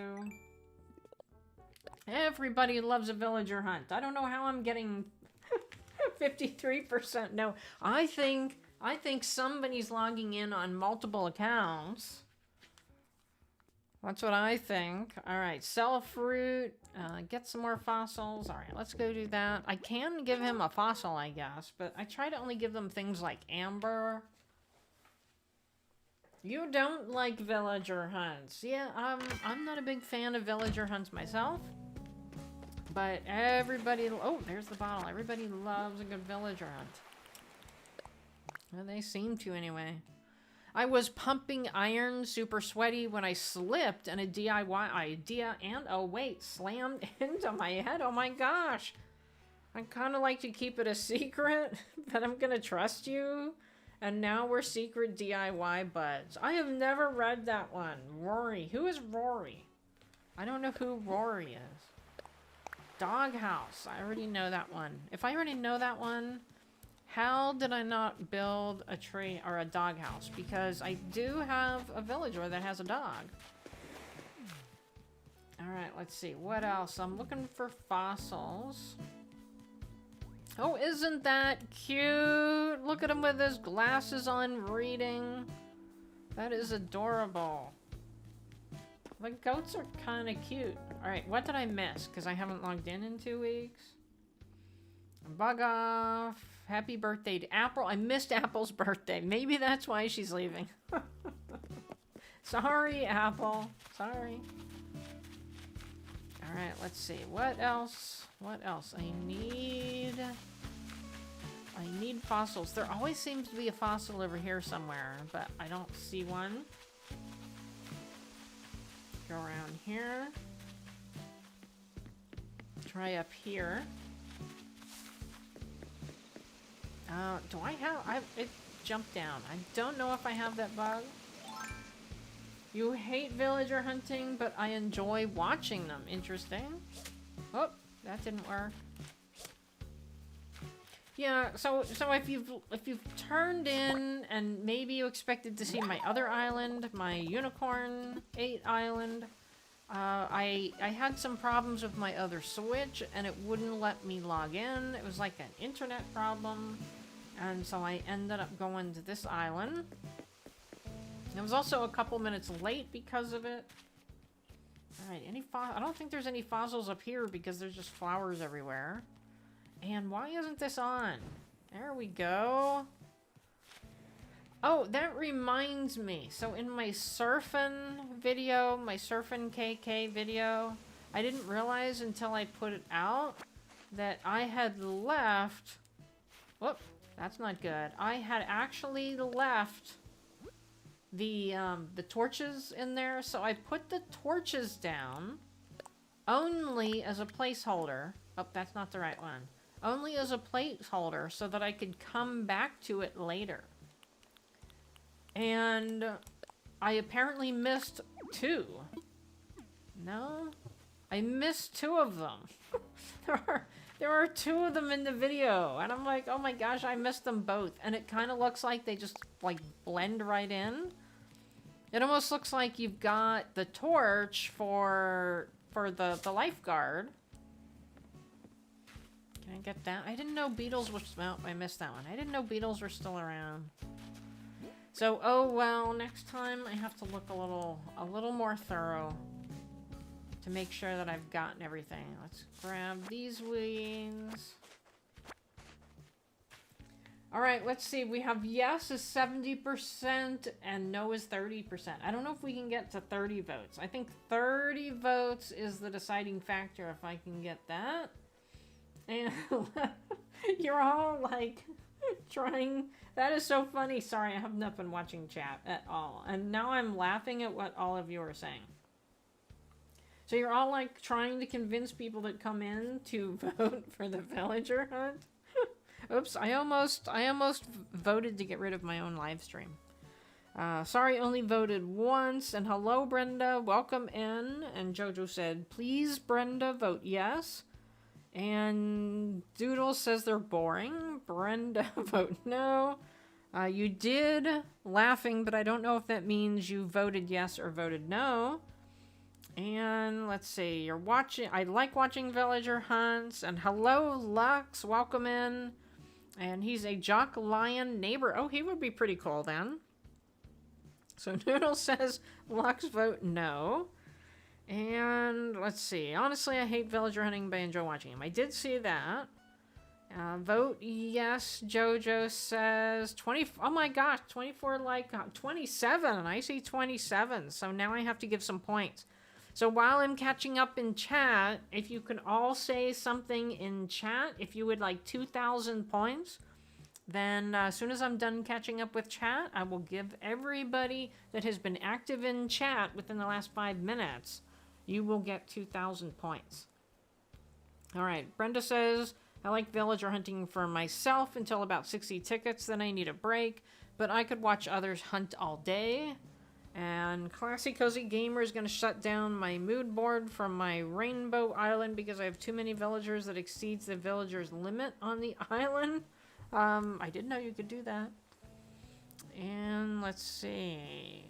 Everybody loves a villager hunt. I don't know how I'm getting 53% no. I think somebody's logging in on multiple accounts. That's what I think. Alright, sell fruit. Get some more fossils. Alright, let's go do that. I can give him a fossil, I guess, but I try to only give them things like amber. You don't like villager hunts. Yeah, I'm not a big fan of villager hunts myself. But everybody... Oh, there's the bottle. Everybody loves a good villager hunt. Well, they seem to anyway. I was pumping iron super sweaty when I slipped and a DIY idea and... Oh, wait. Slammed into my head. Oh, my gosh. I kind of like to keep it a secret, but I'm going to trust you. And now we're secret DIY buds. I have never read that one. Rory. Who is Rory? I don't know who Rory is. Doghouse. I already know that one. If I already know that one, how did I not build a tree or a doghouse? Because I do have a villager that has a dog. Alright, let's see. What else? I'm looking for fossils. Oh, isn't that cute? Look at him with his glasses on reading. That is adorable. The goats are kind of cute. Alright, what did I miss? Because I haven't logged in 2 weeks. Bug off. Happy birthday to Apple. I missed Apple's birthday. Maybe that's why she's leaving. Sorry, Apple. Sorry. Alright, let's see. What else? What else? I need fossils. There always seems to be a fossil over here somewhere, but I don't see one. Go around here. Try up here. Do I have... it jumped down. I don't know if I have that bug. You hate villager hunting, but I enjoy watching them. Interesting. Oh, that didn't work. Yeah, so if you've turned in and maybe you expected to see my other island, my Unicorn 8 island, I had some problems with my other Switch and it wouldn't let me log in. It was like an internet problem, and so I ended up going to this island. I was also a couple minutes late because of it. Alright, I don't think there's any fossils up here because there's just flowers everywhere. And why isn't this on? There we go. Oh, that reminds me. So in my surfing video, my surfing KK video, I didn't realize until I put it out that I had left... Whoop, that's not good. I had actually left the torches in there, so I put the torches down only as a placeholder. Oh, that's not the right one. Only as a placeholder so that I could come back to it later. And I apparently missed 2. No? I missed 2 of them. There are 2 of them in the video, and I'm like, oh my gosh, I missed them both. And it kind of looks like they just like blend right in. It almost looks like you've got the torch for the lifeguard. Can I get that? I didn't know beetles were... Well, I missed that one. I didn't know beetles were still around. So, oh well, next time I have to look a little more thorough to make sure that I've gotten everything. Let's grab these weeds. Alright, let's see. We have yes is 70% and no is 30%. I don't know if we can get to 30 votes. I think 30 votes is the deciding factor if I can get that. And you're all like trying. That is so funny. Sorry, I have not been watching chat at all. And now I'm laughing at what all of you are saying. So you're all like trying to convince people that come in to vote for the villager hunt. Oops, I almost voted to get rid of my own live stream. Sorry, only voted once. And hello, Brenda. Welcome in. And Jojo said, please, Brenda, vote yes. And Doodle says they're boring. Brenda, vote no. You did laughing, but I don't know if that means you voted yes or voted no. And let's see, you're watching. I like watching villager hunts. And hello, Lux, welcome in. And he's a Jock Lion neighbor. Oh, he would be pretty cool then. So Noodle says Lux, vote no. And let's see. Honestly, I hate villager hunting, but I enjoy watching him. I did see that. Vote yes. Jojo says 20. Oh my gosh, 24 like 27. I see 27. So now I have to give some points. So while I'm catching up in chat, if you can all say something in chat, if you would like 2,000 points, then as soon as I'm done catching up with chat, I will give everybody that has been active in chat within the last 5 minutes, you will get 2,000 points. All right, Brenda says, I like villager hunting for myself until about 60 tickets, then I need a break, but I could watch others hunt all day. And Classy Cozy Gamer is going to shut down my mood board from my Rainbow Island because I have too many villagers that exceeds the villagers limit on the island. I didn't know you could do that. And let's see.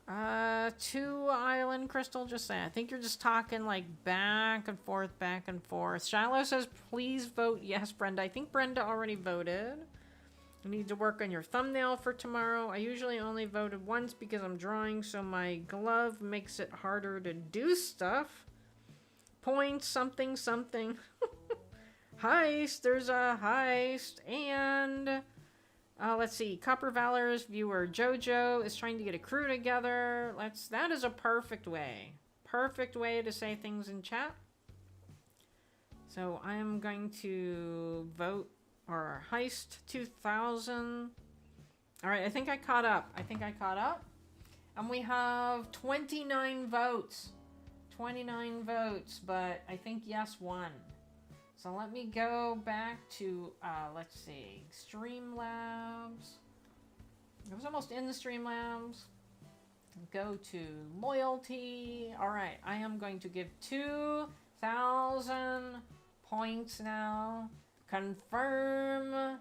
2 island Crystal, just saying. I think you're just talking like back and forth, back and forth. Shiloh says, please vote yes, Brenda. I think Brenda already voted. You need to work on your thumbnail for tomorrow. I usually only voted once because I'm drawing, so my glove makes it harder to do stuff. Point something something. Heist. There's a heist. And let's see. Copper Valor's viewer Jojo is trying to get a crew together. That is a perfect way. Perfect way to say things in chat. So I am going to vote or heist 2000. All right, I think I caught up. And we have 29 votes. 29 votes, but I think yes won. So let me go back to, let's see, Streamlabs. I was almost in the Streamlabs. Go to loyalty. All right, I am going to give 2,000 points now. Confirm.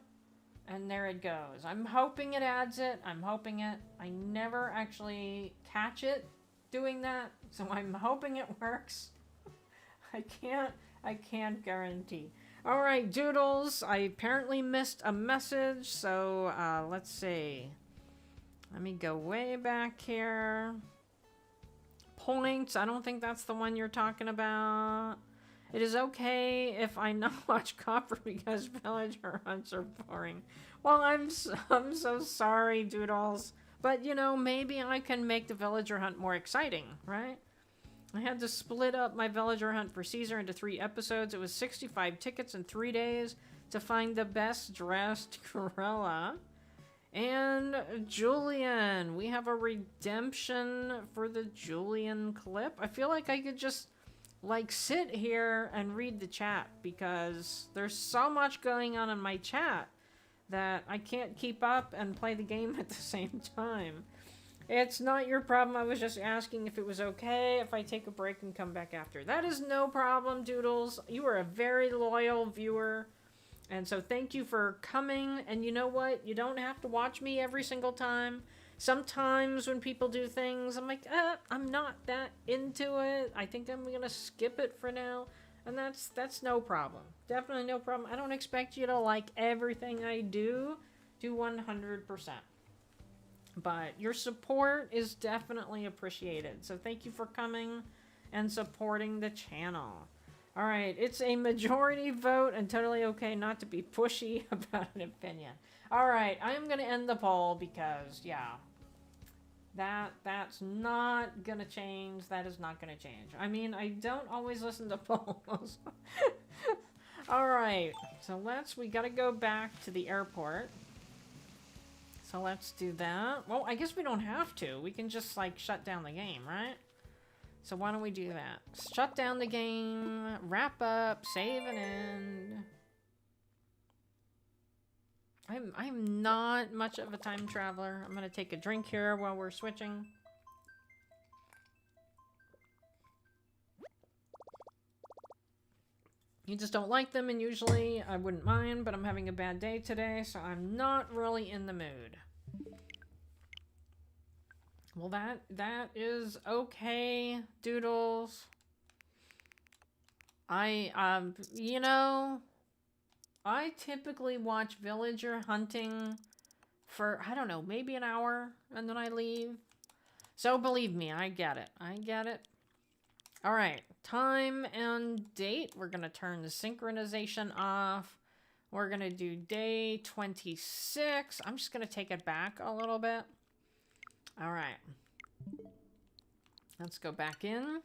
And there it goes. I'm hoping it adds it. I'm hoping it. I never actually catch it doing that, so I'm hoping it works. I can't guarantee. All right, Doodles, I apparently missed a message, so let's see. Let me go way back here. Points, I don't think that's the one you're talking about. It is okay if I not watch Copper because villager hunts are boring. Well, I'm so sorry, Doodles. But, you know, maybe I can make the villager hunt more exciting, right? I had to split up my villager hunt for Caesar into 3 episodes. It was 65 tickets in 3 days to find the best dressed gorilla. And Julian. We have a redemption for the Julian clip. I feel like I could just, like, sit here and read the chat because there's so much going on in my chat that I can't keep up and play the game at the same time. It's not your problem. I was just asking if it was okay if I take a break and come back after. That is no problem, Doodles. You are a very loyal viewer. And so thank you for coming. And you know what? You don't have to watch me every single time. Sometimes when people do things, I'm like, I'm not that into it. I think I'm going to skip it for now. And that's no problem. Definitely no problem. I don't expect you to like everything I do to 100%. But your support is definitely appreciated. So thank you for coming and supporting the channel. All right, it's a majority vote and totally okay not to be pushy about an opinion. All right, I am going to end the poll because, yeah, that's not going to change. That is not going to change. I mean, I don't always listen to polls. All right, so we got to go back to the airport. So let's do that. Well, I guess we don't have to. We can just, like, shut down the game, right? So why don't we do that? Shut down the game, wrap up, save and end. I'm not much of a time traveler. I'm gonna take a drink here while we're switching. You just don't like them, and usually I wouldn't mind, but I'm having a bad day today, so I'm not really in the mood. Well, that is okay, Doodles. You know, I typically watch villager hunting for, I don't know, maybe an hour, and then I leave. So believe me, I get it. I get it. All right, time and date. We're going to turn the synchronization off. We're going to do day 26. I'm just going to take it back a little bit. All right. Let's go back in.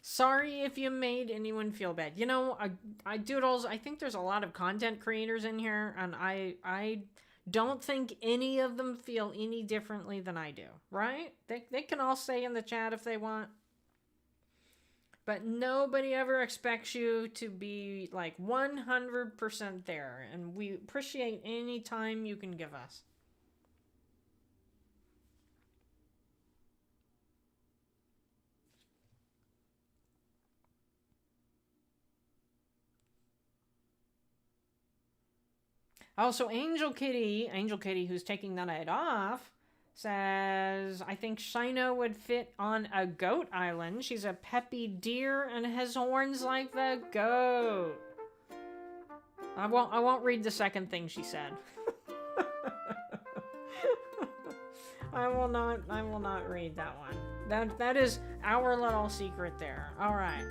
Sorry if you made anyone feel bad. You know, I Doodles, I think there's a lot of content creators in here, and I don't think any of them feel any differently than I do, right? They can all say in the chat if they want. But nobody ever expects you to be like 100% there, and we appreciate any time you can give us. Also, Angel Kitty, who's taking the night off, says, I think Shino would fit on a goat island. She's a peppy deer and has horns like the goat. I won't read the second thing she said. I will not read that one. That is our little secret there. All right.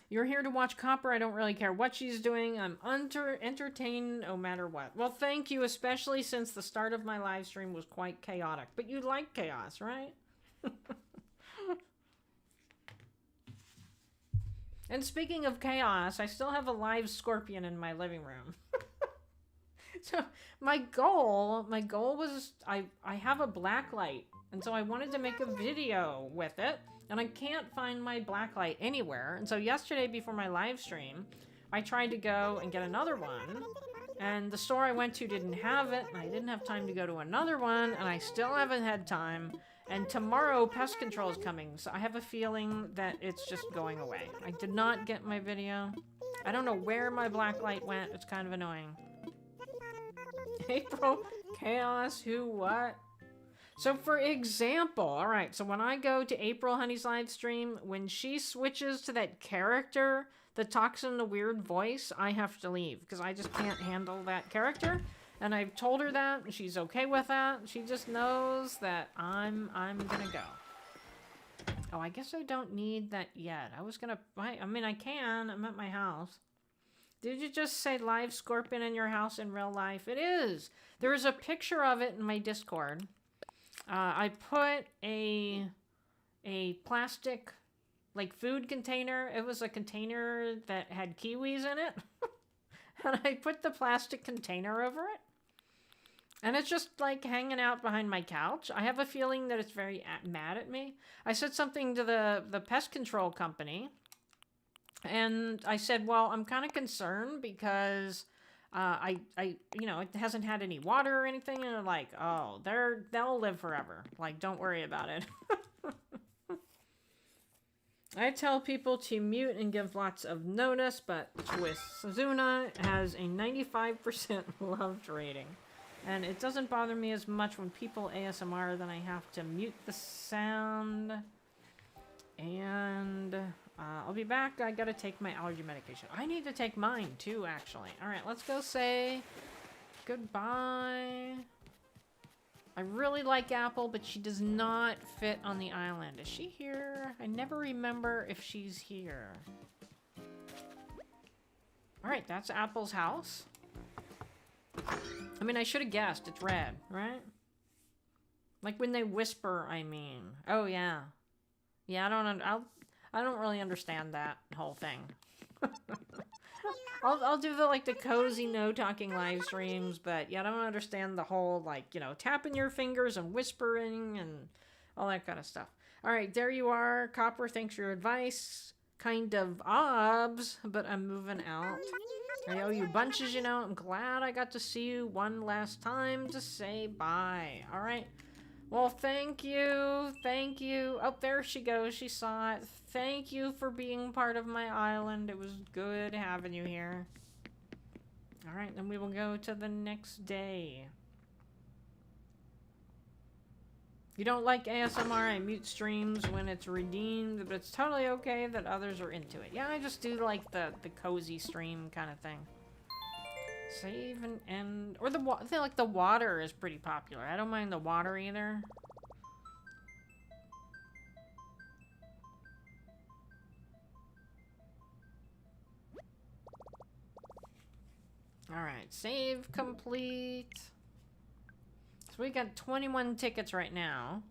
You're here to watch Copper. I don't really care what she's doing. I'm entertained no matter what. Well, thank you, especially since the start of my live stream was quite chaotic. But you like chaos, right? And speaking of chaos, I still have a live scorpion in my living room. So my goal was I have a black light, and so I wanted to make a video with it, and I can't find my black light anywhere. And so yesterday before my live stream, I tried to go and get another one, and the store I went to didn't have it, and I didn't have time to go to another one, and I still haven't had time. And tomorrow pest control is coming, so I have a feeling that it's just going away. I did not get my video. I don't know where my black light went. It's kind of annoying. April, chaos, who, what? So for example, alright, so when I go to April Honey's live stream, when she switches to that character that talks in the weird voice, I have to leave, because I just can't handle that character. And I've told her that, and she's okay with that. She just knows that I'm gonna go. Oh, I guess I don't need that yet. I was gonna, I mean, I can. I'm at my house. Did you just say live scorpion in your house in real life? It is. There is a picture of it in my Discord. I put a plastic, like, food container. It was a container that had kiwis in it. And I put the plastic container over it. And it's just, like, hanging out behind my couch. I have a feeling that it's very mad at me. I said something to the pest control company. And I said, well, I'm kind of concerned because you know, it hasn't had any water or anything. And they're like, oh, they'll live forever. Like, don't worry about it. I tell people to mute and give lots of notice, but with Suzuna, it has a 95% loved rating. And it doesn't bother me as much when people ASMR that I have to mute the sound. And I'll be back. I gotta take my allergy medication. I need to take mine too, actually. Alright, let's go say goodbye. I really like Apple, but she does not fit on the island. Is she here? I never remember if she's here. Alright, that's Apple's house. I mean, I should have guessed. It's red, right? Like when they whisper, I mean. Oh, yeah. Yeah, I don't really understand that whole thing. I'll do the cozy no-talking live streams, but yeah, I don't understand the whole, like, you know, tapping your fingers and whispering and all that kind of stuff. Alright, there you are. Copper, thanks for your advice. Kind of obs, but I'm moving out. I owe you bunches, you know. I'm glad I got to see you one last time to say bye. Alright. Well, thank you. Thank you. Oh, there she goes. She saw it. Thank you for being part of my island. It was good having you here. Alright, then we will go to the next day. You don't like ASMR, I mute streams when it's redeemed, but it's totally okay that others are into it. Yeah, I just do like the cozy stream kind of thing. Save and end. Or I feel like the water is pretty popular. I don't mind the water either. Alright, save complete. So we got 21 tickets right now.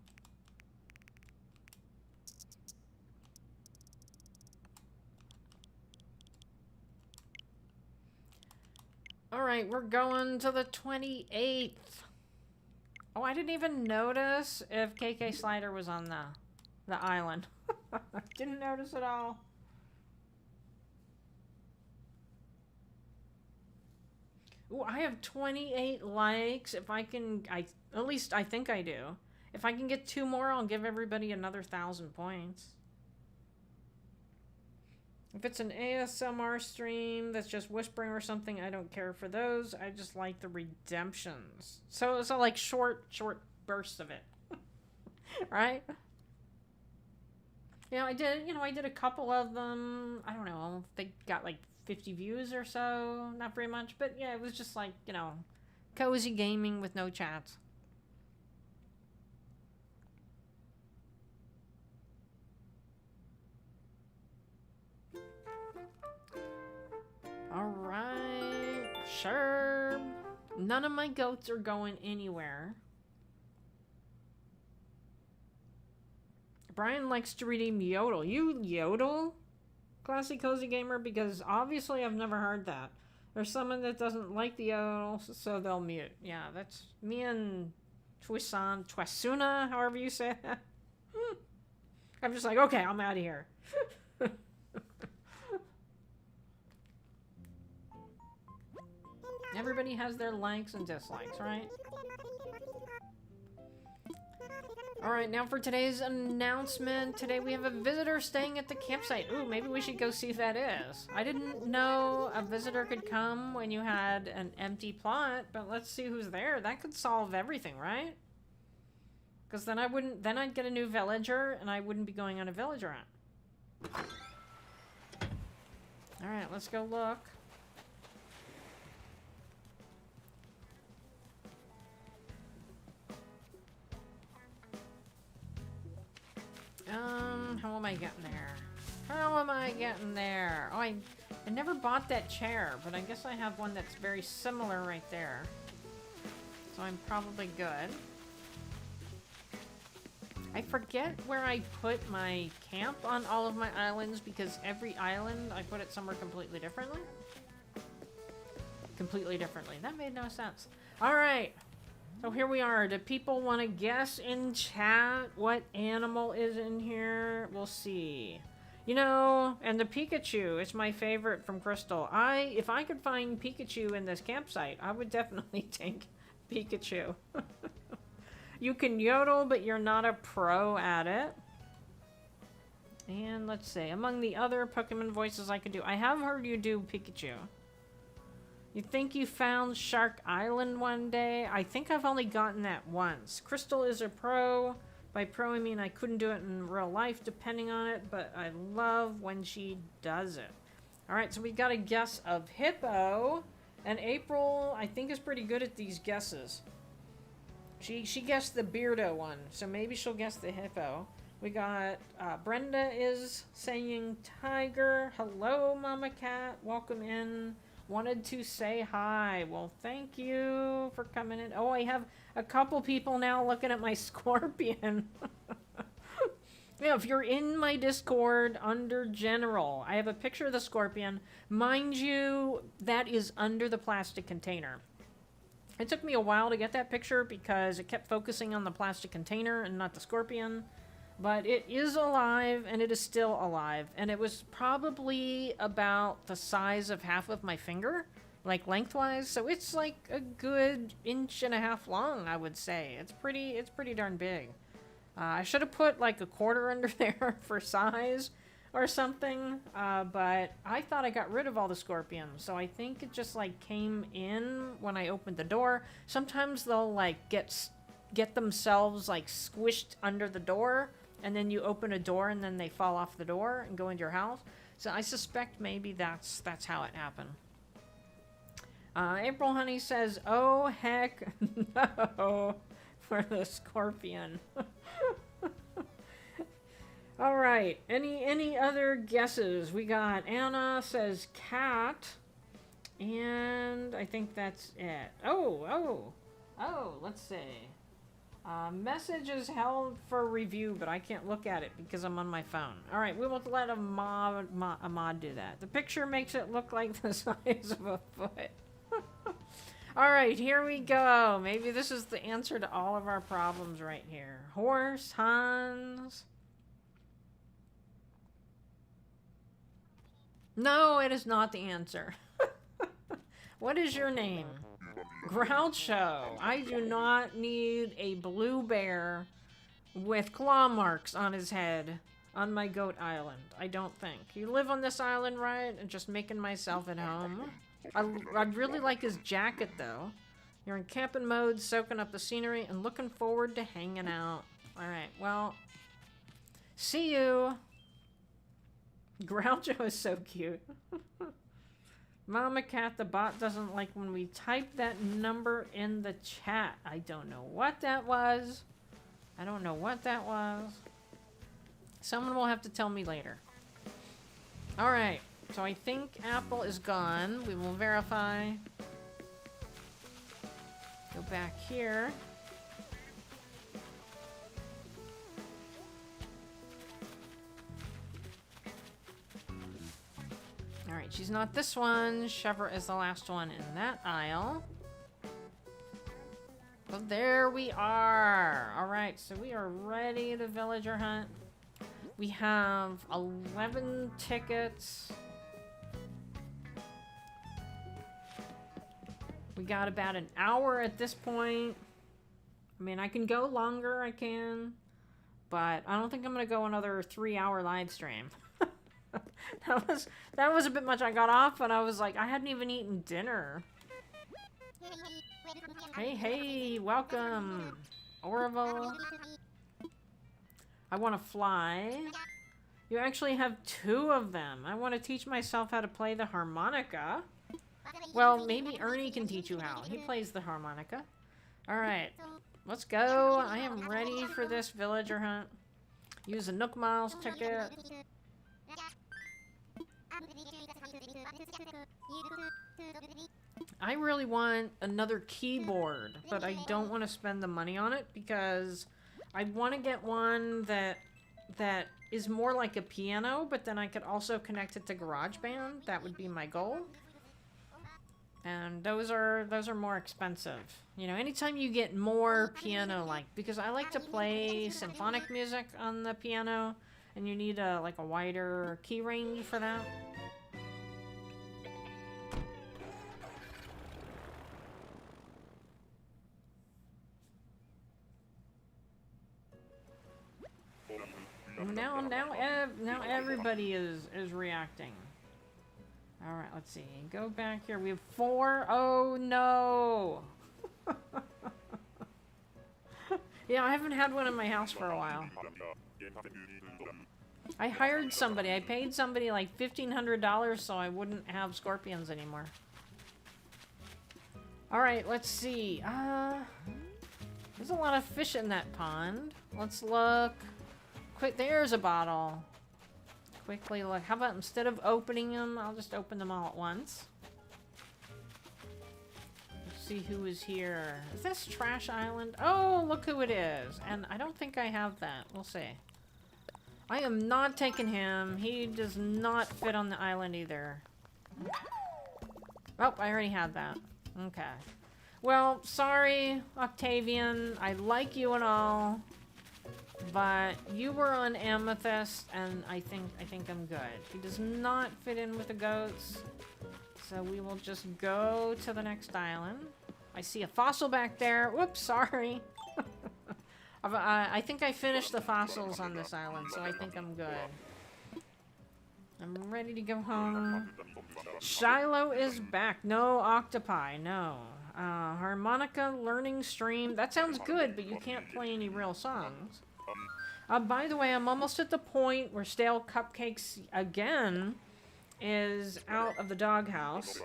Alright, we're going to the 28th. Oh, I didn't even notice if KK Slider was on the island. Didn't notice at all. Ooh, I have 28 likes. If I can, at least I think I do. If I can get 2 more, I'll give everybody another 1,000 points. If it's an ASMR stream that's just whispering or something, I don't care for those. I just like the redemptions. So like short bursts of it. Right? You know, I did a couple of them. I don't know, they got like 50 views or so. Not very much, but yeah, it was just like, cozy gaming with no chats. Alright, sure. None of my goats are going anywhere. Brian likes to redeem yodel. You yodel? Classy Cozy Gamer? Because obviously I've never heard that. There's someone that doesn't like the yodel, so they'll mute. Yeah, that's me and Twasuna, however you say that. I'm just like, okay, I'm out of here. Everybody has their likes and dislikes, right? Alright, now for today's announcement. Today we have a visitor staying at the campsite. Ooh, maybe we should go see who that is. I didn't know a visitor could come when you had an empty plot, but let's see who's there. That could solve everything, right? Because then I'd get a new villager, and I wouldn't be going on a villager hunt. Alright, let's go look. How am I getting there? How am I getting there? Oh, I never bought that chair, but I guess I have one that's very similar right there. So I'm probably good. I forget where I put my camp on all of my islands because every island I put it somewhere completely differently. That made no sense. Alright. So here we are. Do people want to guess in chat what animal is in here? We'll see. You know, and the Pikachu is my favorite from Crystal. If I could find Pikachu in this campsite, I would definitely take Pikachu. You can yodel, but you're not a pro at it. And let's see. Among the other Pokemon voices I could do, I have heard you do Pikachu. You think you found Shark Island one day? I think I've only gotten that once. Crystal is a pro. By pro, I mean I couldn't do it in real life, depending on it, but I love when she does it. Alright, so we got a guess of hippo. And April, I think, is pretty good at these guesses. She guessed the Beardo one, so maybe she'll guess the hippo. We got Brenda is saying tiger. Hello, Mama Cat. Welcome in. Wanted to say hi. Well, thank you for coming in. Oh, I have a couple people now looking at my scorpion. Yeah, if you're in my Discord under general, I have a picture of the scorpion. Mind you, that is under the plastic container. It took me a while to get that picture because it kept focusing on the plastic container and not the scorpion. But it is alive, and it is still alive. And it was probably about the size of half of my finger, like lengthwise. So it's like a good 1.5 inches long, I would say. It's pretty darn big. I should have put like a quarter under there for size or something. But I thought I got rid of all the scorpions. So I think it just like came in when I opened the door. Sometimes they'll like get themselves like squished under the door. And then you open a door and then they fall off the door and go into your house. So I suspect maybe that's how it happened. April Honey says, oh heck no, for the scorpion. Alright, any other guesses? We got Anna says cat. And I think that's it. Oh, let's see. Message is held for review, but I can't look at it because I'm on my phone. Alright, we will let a mod do that. The picture makes it look like the size of a foot. Alright, here we go. Maybe this is the answer to all of our problems right here. Horse, Hans. No, it is not the answer. What is your name? Groucho. I do not need a blue bear with claw marks on his head on my goat island. I don't think. You live on this island, right? And just making myself at home. I'd really like his jacket, though. You're in camping mode, soaking up the scenery, and looking forward to hanging out. Alright, well, see you. Groucho is so cute. Mama Cat, the bot doesn't like when we type that number in the chat. I don't know what that was. I don't know what that was. Someone will have to tell me later. Alright, so I think Apple is gone. We will verify. Go back here. Alright, she's not this one. Chevra is the last one in that aisle. Well, there we are. Alright, so we are ready to villager hunt. We have 11 tickets. We got about an hour at this point. I mean, I can go longer, I can. But I don't think I'm going to go another 3-hour live stream. That was a bit much. I got off and I was like, I hadn't even eaten dinner. Hey, welcome, Orville. I want to fly. You actually have 2 of them. I want to teach myself how to play the harmonica. Well, maybe Ernie can teach you how. He plays the harmonica. Alright, let's go. I am ready for this villager hunt. Use a Nook Miles ticket. I really want another keyboard, but I don't want to spend the money on it because I want to get one that is more like a piano, but then I could also connect it to GarageBand. That would be my goal. And those are more expensive. You know, anytime you get more piano-like, because I like to play symphonic music on the piano, and you need a wider key range for that. Now everybody is reacting. All right, let's see. Go back here. We have 4. Oh no! Yeah, I haven't had one in my house for a while. I hired somebody. I paid somebody like $1,500 so I wouldn't have scorpions anymore. All right, let's see. There's a lot of fish in that pond. Let's look. Quick, there's a bottle. Quickly look. How about instead of opening them, I'll just open them all at once. Let's see who is here. Is this Trash Island? Oh, look who it is. And I don't think I have that. We'll see. I am not taking him. He does not fit on the island either. Oh, I already had that. Okay. Well, sorry, Octavian. I like you and all. But you were on Amethyst, and I think I'm good. He does not fit in with the goats, so we will just go to the next island. I see a fossil back there. Whoops, sorry. I think I finished the fossils on this island, so I think I'm good. I'm ready to go home. Shiloh is back. No octopi, no. Harmonica learning stream. That sounds good, but you can't play any real songs. By the way, I'm almost at the point where Stale Cupcakes, again, is out of the doghouse.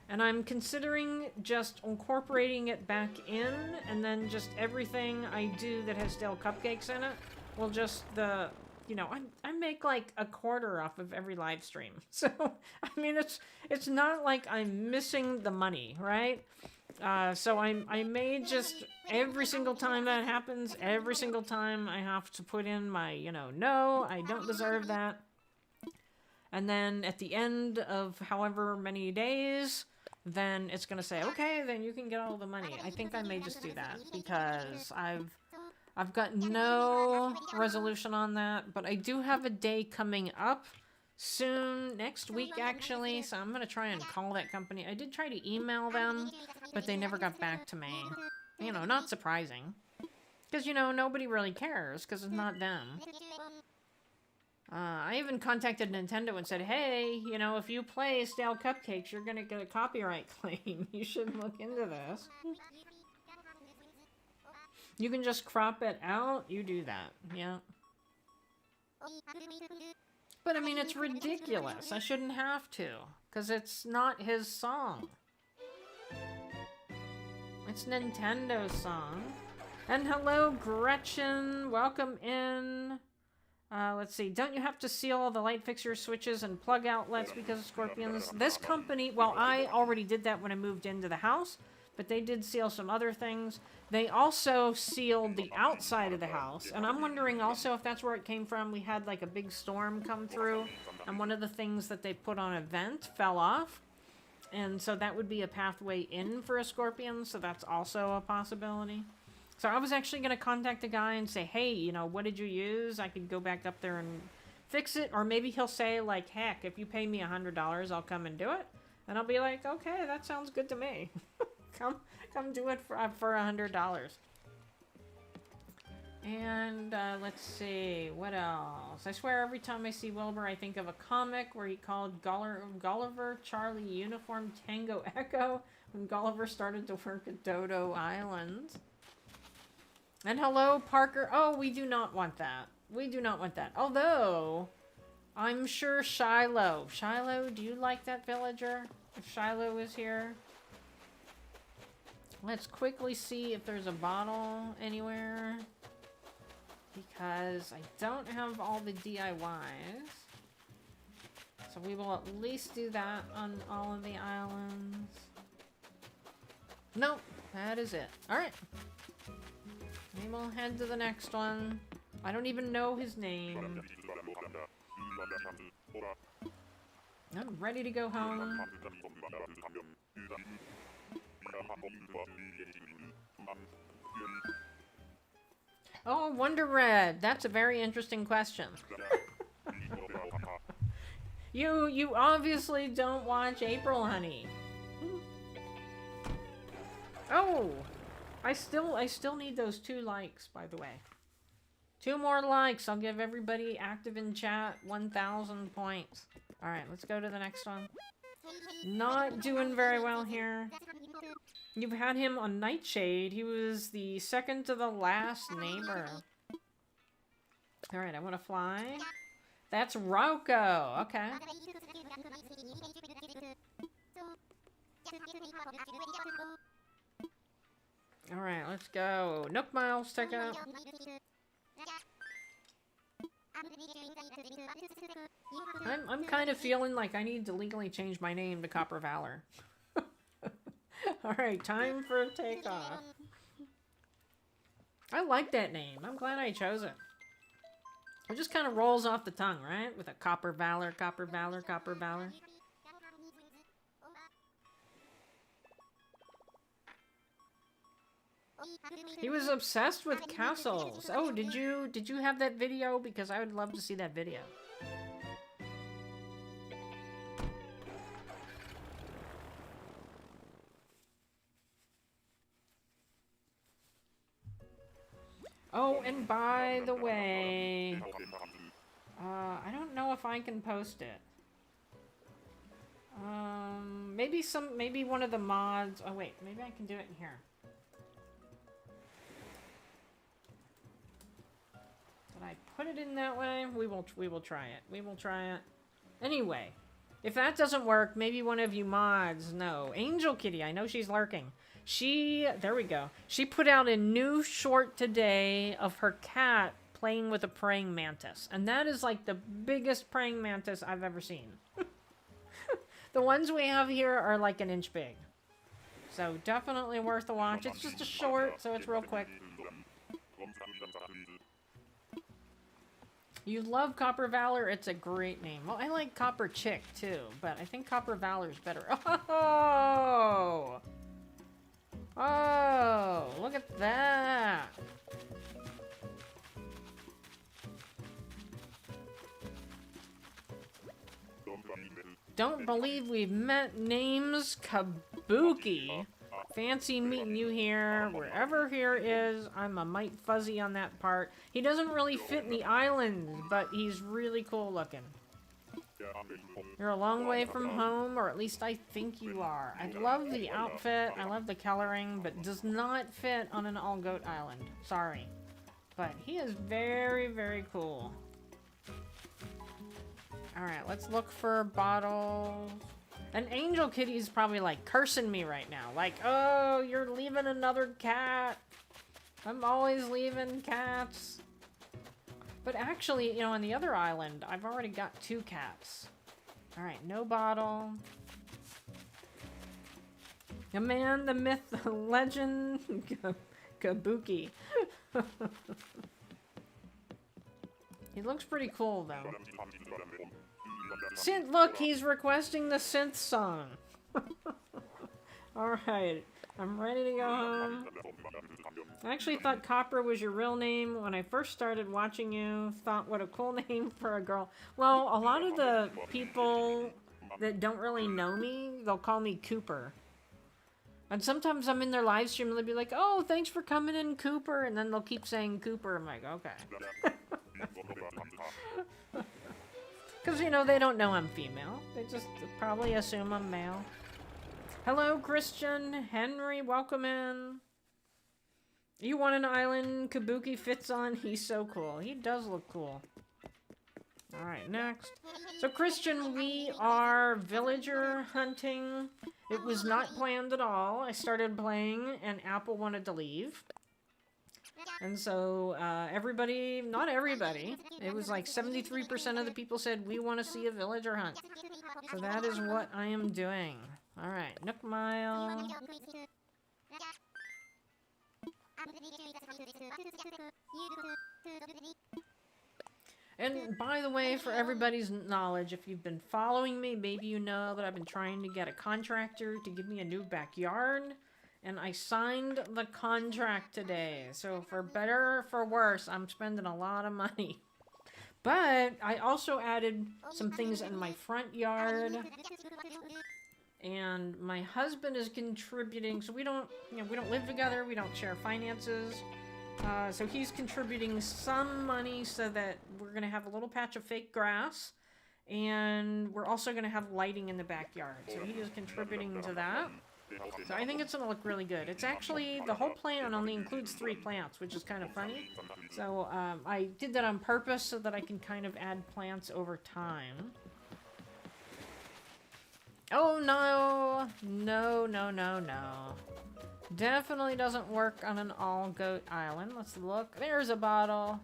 And I'm considering just incorporating it back in, and then just everything I do that has Stale Cupcakes in it will just, you know, I make like a quarter off of every live stream. So, I mean, it's not like I'm missing the money, right? So I may just, every single time that happens, every single time I have to put in my, you know, no, I don't deserve that. And then at the end of however many days, then it's going to say, okay, then you can get all the money. I think I may just do that because I've got no resolution on that, but I do have a day coming up soon, next week actually, so I'm gonna try and call that company. I did try to email them, but they never got back to me. You know, not surprising. Because, you know, nobody really cares, because it's not them. I even contacted Nintendo and said, hey, you know, if you play Stale Cupcakes, you're gonna get a copyright claim. You should look into this. You can just crop it out, you do that, yeah. But I mean, it's ridiculous. I shouldn't have to, because it's not his song. It's Nintendo's song. And hello, Gretchen. Welcome in. Let's see. Don't you have to seal all the light fixture switches and plug outlets because of scorpions? This company, well, I already did that when I moved into the house, but they did seal some other things. They also sealed the outside of the house, and I'm wondering also if that's where it came from. We had like a big storm come through, and one of the things that they put on a vent fell off, and so that would be a pathway in for a scorpion, so that's also a possibility. So I was actually going to contact the guy and say, hey, you know, what did you use? I could go back up there and fix it. Or maybe he'll say, like, heck, if you pay me $100, I'll come and do it. And I'll be like, okay, that sounds good to me. come do it for $100. And let's see, what else? I swear every time I see Wilbur, I think of a comic where he called Gulliver Charlie Uniform Tango Echo when Gulliver started to work at Dodo Island. And hello, Parker. Oh, we do not want that. We do not want that. Although, I'm sure Shiloh. Shiloh, do you like that villager? If Shiloh is here. Let's quickly see if there's a bottle anywhere. Because I don't have all the DIYs. So we will at least do that on all of the islands. Nope, that is it. Alright. We will head to the next one. I don't even know his name. I'm ready to go home. Oh, Wonder Red. That's a very interesting question. You obviously don't watch April Honey. Oh! I still need those 2 likes, by the way. 2 more likes. I'll give everybody active in chat 1,000 points. Alright, let's go to the next one. Not doing very well here. You've had him on Nightshade. He was the second to the last neighbor. Alright, I want to fly. That's Rocco. Okay. Alright, let's go. Nook Miles, check it out. I'm kind of feeling like I need to legally change my name to Copper Valor. Alright, time for a takeoff. I like that name. I'm glad I chose it. It just kind of rolls off the tongue, right? With a Copper Valor, Copper Valor, Copper Valor. He was obsessed with castles. Oh, did you have that video? Because I would love to see that video. Oh, and by the way, I don't know if I can post it. Maybe one of the mods. Oh wait, maybe I can do it in here. Did I put it in that way? We will try it. We will try it. Anyway, if that doesn't work, maybe one of you mods know. Angel Kitty, I know she's lurking. There we go. She put out a new short today of her cat playing with a praying mantis. And that is like the biggest praying mantis I've ever seen. The ones we have here are like an inch big. So definitely worth a watch. It's just a short, so it's real quick. You love Copper Valor? It's a great name. Well, I like Copper Chick too, but I think Copper Valor is better. Oh! Oh, look at that. Don't believe we've met. Name's Kabuki. Fancy meeting you here. Wherever here is, I'm a mite fuzzy on that part. He doesn't really fit in the island, but he's really cool looking. You're a long way from home, or at least I think you are. I love the outfit, I love the coloring, but does not fit on an all-goat island. Sorry. But he is very, very cool. Alright, let's look for bottles. An angel kitty's probably like cursing me right now. Like, oh, you're leaving another cat. I'm always leaving cats. But actually, you know, on the other island, I've already got 2 cats. Alright, no bottle. The man, the myth, the legend, Kabuki. He looks pretty cool, though. Synth, look, he's requesting the synth song. Alright, I'm ready to go home. I actually thought Copper was your real name when I first started watching you. Thought, what a cool name for a girl. Well, a lot of the people that don't really know me, they'll call me Cooper. And sometimes I'm in their live stream and they'll be like, oh, thanks for coming in, Cooper. And then they'll keep saying Cooper. I'm like, okay. Because, you know, they don't know I'm female. They just probably assume I'm male. Hello, Christian. Henry, welcome in. You want an island Kabuki fits on? He's so cool. He does look cool. Alright, next. So, Christian, we are villager hunting. It was not planned at all. I started playing and Apple wanted to leave. And so, everybody, not everybody, it was like 73% of the people said, we want to see a villager hunt. So that is what I am doing. Alright, Nook Mile. And by the way, for everybody's knowledge, if you've been following me, maybe you know that I've been trying to get a contractor to give me a new backyard. And I signed the contract today. So for better or for worse, I'm spending a lot of money. But I also added some things in my front yard. And my husband is contributing. So we don't live together. We don't share finances. So he's contributing some money so that we're going to have a little patch of fake grass. And we're also going to have lighting in the backyard. So he is contributing to that. So I think it's going to look really good. It's actually, the whole plan only includes 3 plants, which is kind of funny. So I did that on purpose so that I can kind of add plants over time. Oh no! No, no, no, no. Definitely doesn't work on an all-goat island. Let's look. There's a bottle.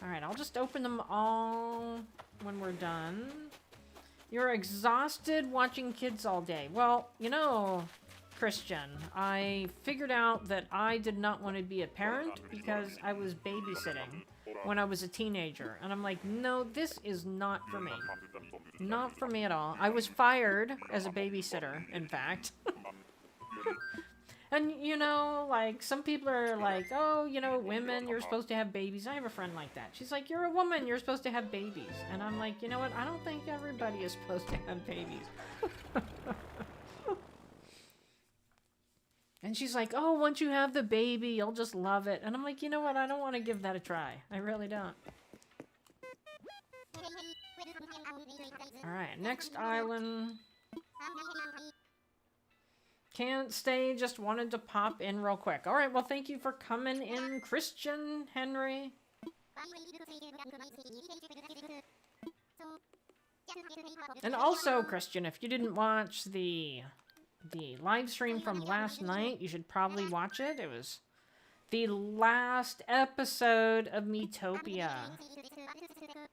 Alright, I'll just open them all when we're done. You're exhausted watching kids all day. Well, you know, Christian, I figured out that I did not want to be a parent because I was babysitting when I was a teenager. And I'm like, no, this is not for me. Not for me at all. I was fired as a babysitter, in fact. And, you know, like, some people are like, oh, you know, women, you're supposed to have babies. I have a friend like that. She's like, you're a woman, you're supposed to have babies. And I'm like, you know what? I don't think everybody is supposed to have babies. And she's like, oh, once you have the baby, you'll just love it. And I'm like, you know what? I don't want to give that a try. I really don't. Alright, next island. Can't stay, just wanted to pop in real quick. Alright, well, thank you for coming in, Christian Henry. And also, Christian, if you didn't watch the live stream from last night, you should probably watch it. It was the last episode of Metopia.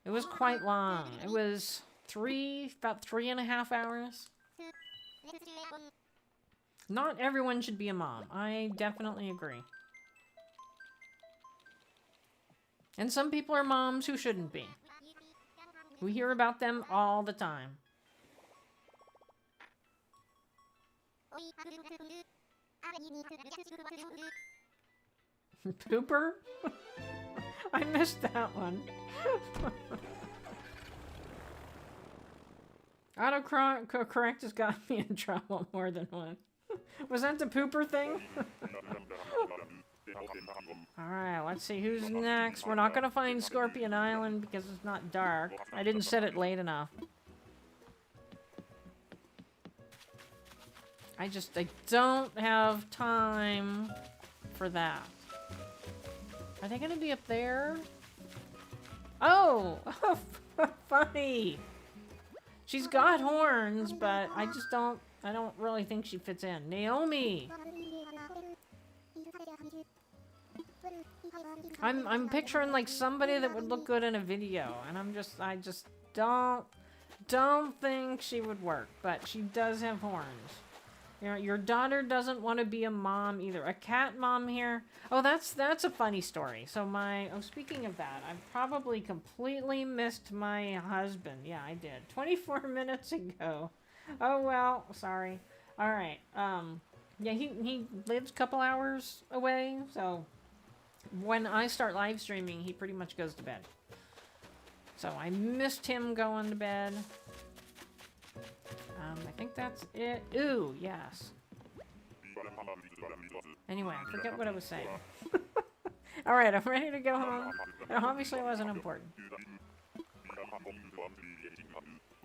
It was quite long. It was about 3.5 hours. Not everyone should be a mom. I definitely agree. And some people are moms who shouldn't be. We hear about them all the time. Pooper? I missed that one. Autocorrect has got me in trouble more than once. Was that the pooper thing? Alright, let's see who's next. We're not gonna find Scorpion Island because it's not dark. I didn't set it late enough. I don't have time for that. Are they gonna be up there? Oh! Funny! She's got horns, but I don't really think she fits in. Naomi! I'm picturing like somebody that would look good in a video, and I just don't think she would work, but she does have horns. You know, your daughter doesn't want to be a mom either. A cat mom here. Oh, that's a funny story. So speaking of that, I've probably completely missed my husband. Yeah, I did. 24 minutes ago. Oh well, sorry. All right. Yeah, he lives a couple hours away, so when I start live streaming, he pretty much goes to bed. So I missed him going to bed. I think that's it. Ooh, yes. Anyway, I forget what I was saying. Alright, I'm ready to go home. It obviously wasn't important.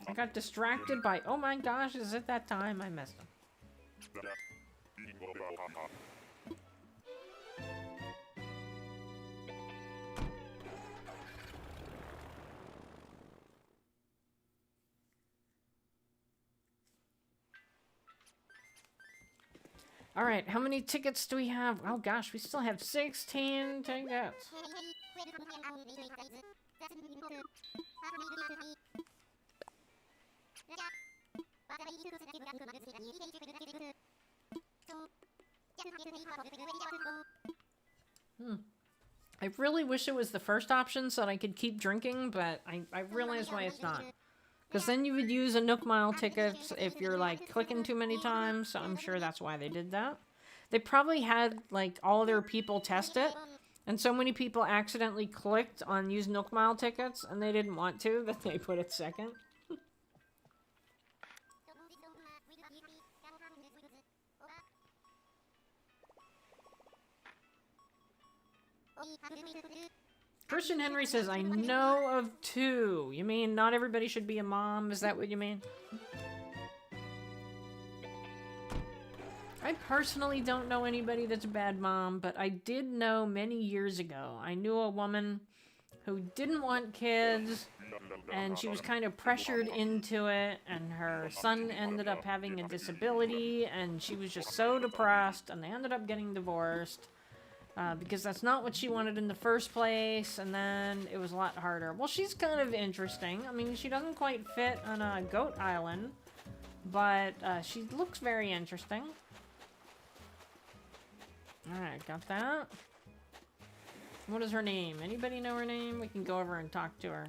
I got distracted by, oh my gosh, is it that time? I missed him. All right, how many tickets do we have? Oh gosh, we still have 16 tickets. I really wish it was the first option so that I could keep drinking, but I realize why it's not. Because then you would use a Nook Mile ticket if you're, like, clicking too many times. So I'm sure that's why they did that. They probably had, like, all their people test it. And so many people accidentally clicked on use Nook Mile tickets, and they didn't want to, that they put it second. Christian Henry says, I know of 2. You mean not everybody should be a mom? Is that what you mean? I personally don't know anybody that's a bad mom, but I did know many years ago. I knew a woman who didn't want kids, and she was kind of pressured into it, and her son ended up having a disability, and she was just so depressed, and they ended up getting divorced. Because that's not what she wanted in the first place, and then it was a lot harder. Well, she's kind of interesting. I mean, she doesn't quite fit on a goat island, but she looks very interesting. Alright, got that. What is her name? Anybody know her name? We can go over and talk to her.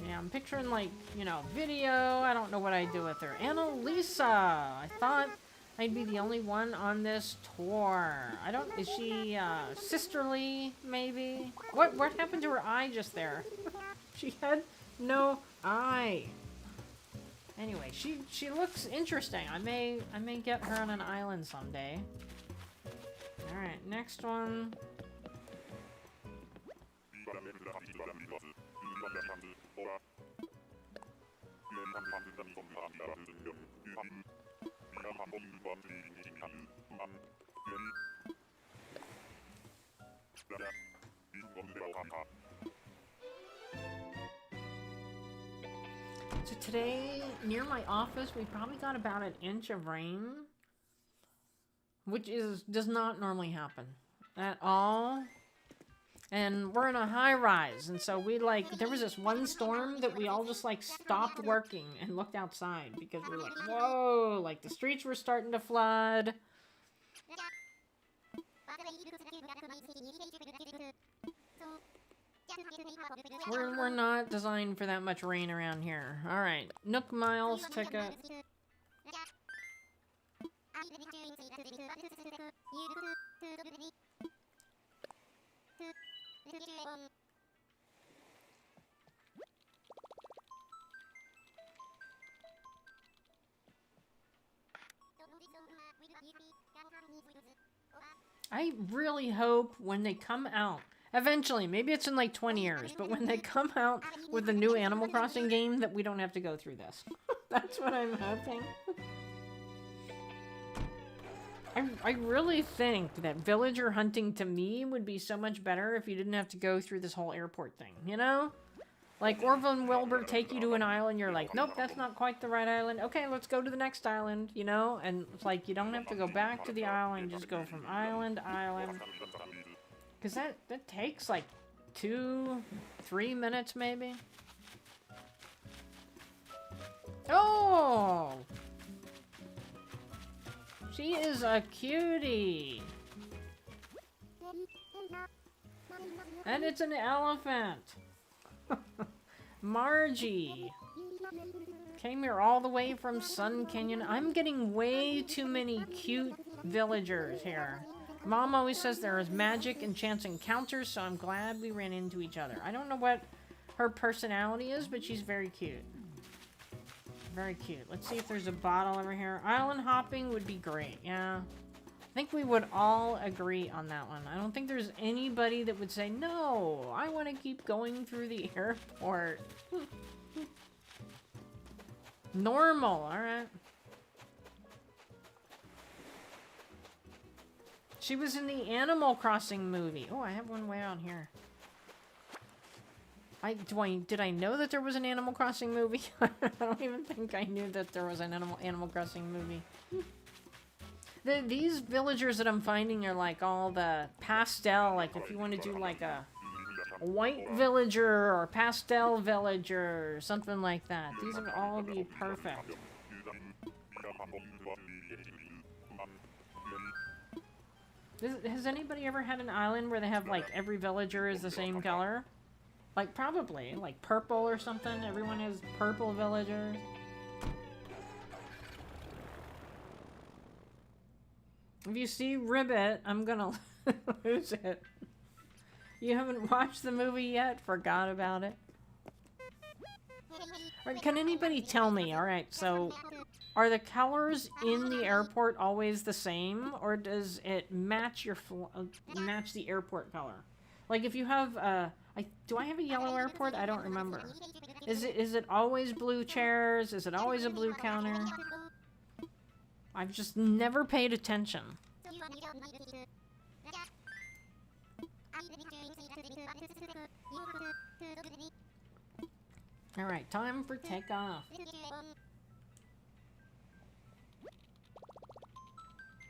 Yeah, I'm picturing, like, you know, video. I don't know what I'd do with her. Annalisa! I thought I'd be the only one on this tour. I don't... Is she, sisterly, maybe? What happened to her eye just there? She had no eye. Anyway, she looks interesting. I may get her on an island someday. Alright, next one. So today, near my office, we probably got about an inch of rain, which does not normally happen at all. And we're in a high rise, and so there was this one storm that we all just stopped working and looked outside because we were like, whoa, like the streets were starting to flood. We're not designed for that much rain around here. Alright, Nook Miles ticket. I really hope when they come out, eventually, maybe it's in like 20 years, but when they come out with the new Animal Crossing game that we don't have to go through this. That's what I'm hoping. I really think that villager hunting to me would be so much better if you didn't have to go through this whole airport thing, you know? Like, Orville and Wilbur take you to an island, you're like, nope, that's not quite the right island. Okay, let's go to the next island, you know? And it's like, you don't have to go back to the island, just go from island to island. Because that takes like 2-3 minutes, maybe? Oh! She is a cutie! And it's an elephant! Margie! Came here all the way from Sun Canyon. I'm getting way too many cute villagers here. Mom always says there is magic and chance encounters, so I'm glad we ran into each other. I don't know what her personality is, but she's very cute. Very cute. Let's see if there's a bottle over here. Island hopping would be great, yeah. I think we would all agree on that one. I don't think there's anybody that would say, no, I want to keep going through the airport. Normal, alright. She was in the Animal Crossing movie. Oh, I have one way out here. Did I know that there was an Animal Crossing movie? I don't even think I knew that there was an Animal Crossing movie. These villagers that I'm finding are like all the pastel, like if you want to do like a white villager or pastel villager or something like that. These would all be perfect. Has anybody ever had an island where they have like every villager is the same color? Like probably, like purple or something. Everyone has purple villagers. If you see Ribbit, I'm gonna lose it. You haven't watched the movie yet? Forgot about it? Alright, can anybody tell me? Alright, so are the colors in the airport always the same? Or does it match your match the airport color? Like if you have do I have a yellow airport? I don't remember. Is it always blue chairs? Is it always a blue counter? I've just never paid attention. Alright, time for takeoff.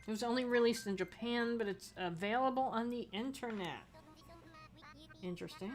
It was only released in Japan, but it's available on the internet. Interesting.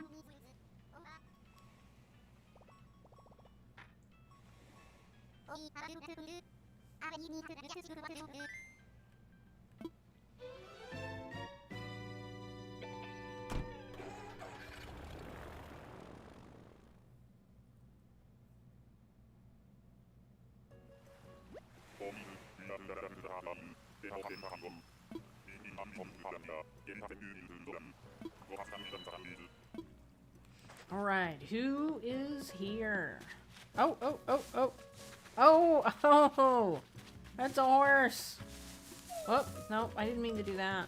Alright, who is here? Oh, oh, oh, oh. Oh, oh! That's a horse! Oh, no, I didn't mean to do that.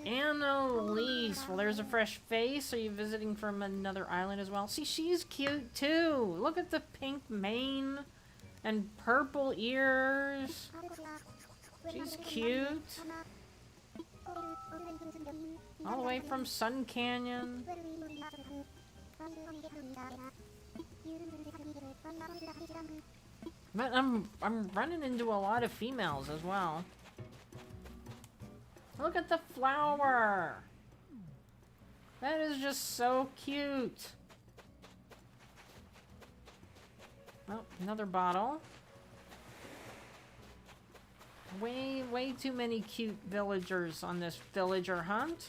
Annalise! Well, there's a fresh face. Are you visiting from another island as well? See, she's cute too! Look at the pink mane and purple ears. She's cute. All the way from Sun Canyon. But I'm running into a lot of females as well. Look at the flower! That is just so cute. Oh, another bottle. Way too many cute villagers on this villager hunt.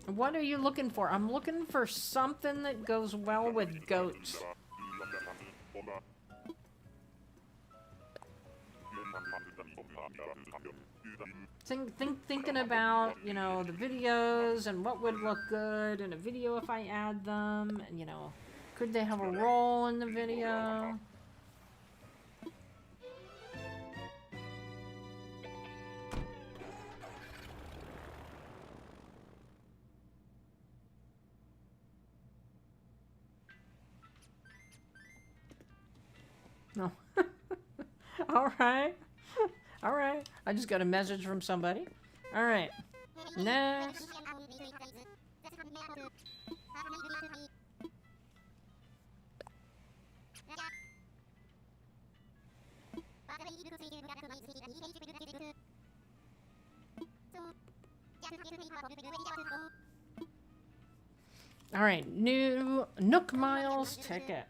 What are you looking for? I'm looking for something that goes well with goats. Thinking about, you know, the videos and what would look good in a video if I add them, and, you know, could they have a role in the video? No. Alright. Alright. I just got a message from somebody. Alright. Next. All right, new Nook Miles ticket.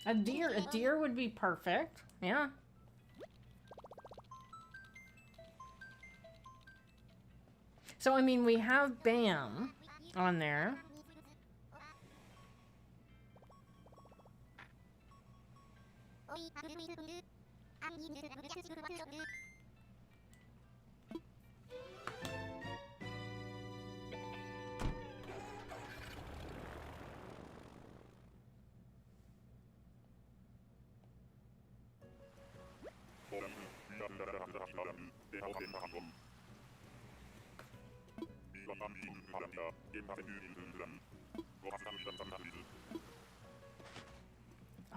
A deer would be perfect. Yeah. So, I mean, we have Bam on there.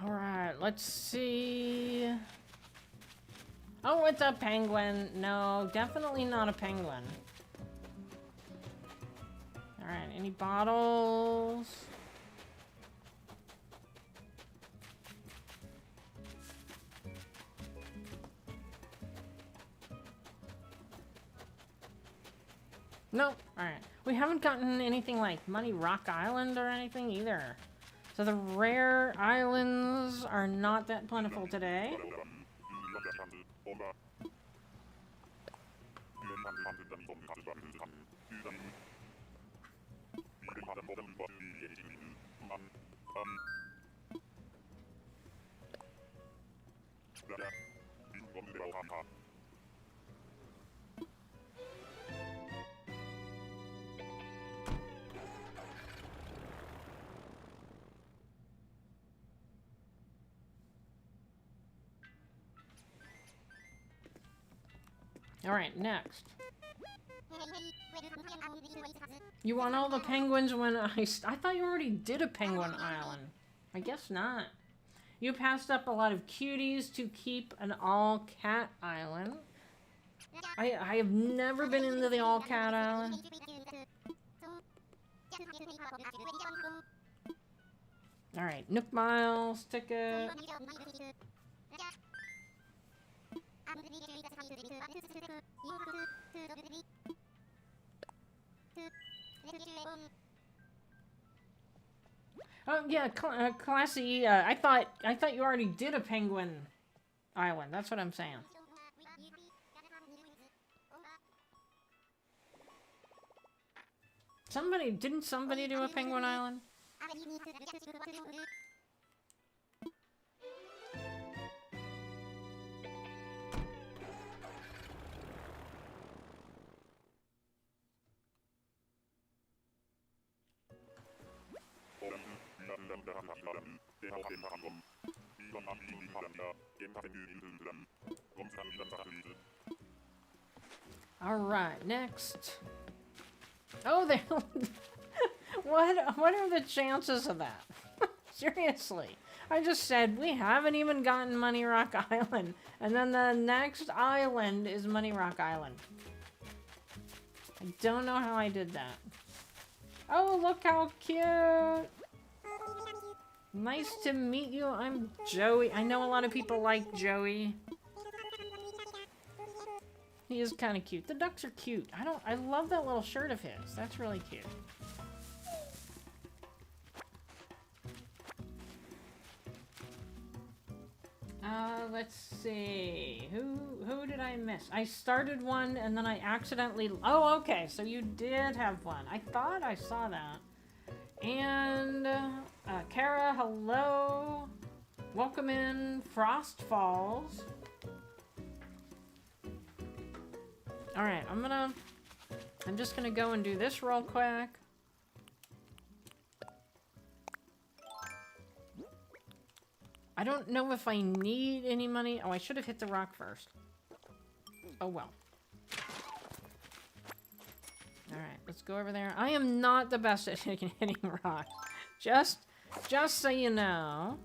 Alright, let's see. Oh, it's a penguin. No, definitely not a penguin. Alright, any bottles? Nope. Alright. We haven't gotten anything like Money Rock Island or anything either. So the rare islands are not that plentiful today. Alright, next. You want all the penguins when I thought you already did a penguin island. I guess not. You passed up a lot of cuties to keep an all-cat island. I have never been into the all-cat island. Alright, Nook Miles, ticket. Oh yeah, Classy. I thought you already did a penguin island. That's what I'm saying. Didn't somebody do a penguin island? All right, next. Oh, they. What are the chances of that? Seriously. I just said we haven't even gotten Money Rock Island, and then the next island is Money Rock Island. I don't know how I did that. Oh, look how cute! Nice to meet you. I'm Joey. I know a lot of people like Joey. He is kind of cute. The ducks are cute. I love that little shirt of his. That's really cute. Let's see. Who did I miss? I started one and then I accidentally... Oh, okay. So you did have one. I thought I saw that. And, Kara, hello. Welcome in Frost Falls. Alright, I'm just gonna go and do this real quick. I don't know if I need any money. Oh, I should have hit the rock first. Oh, well. Alright, let's go over there. I am not the best at hitting rocks. Just so you know.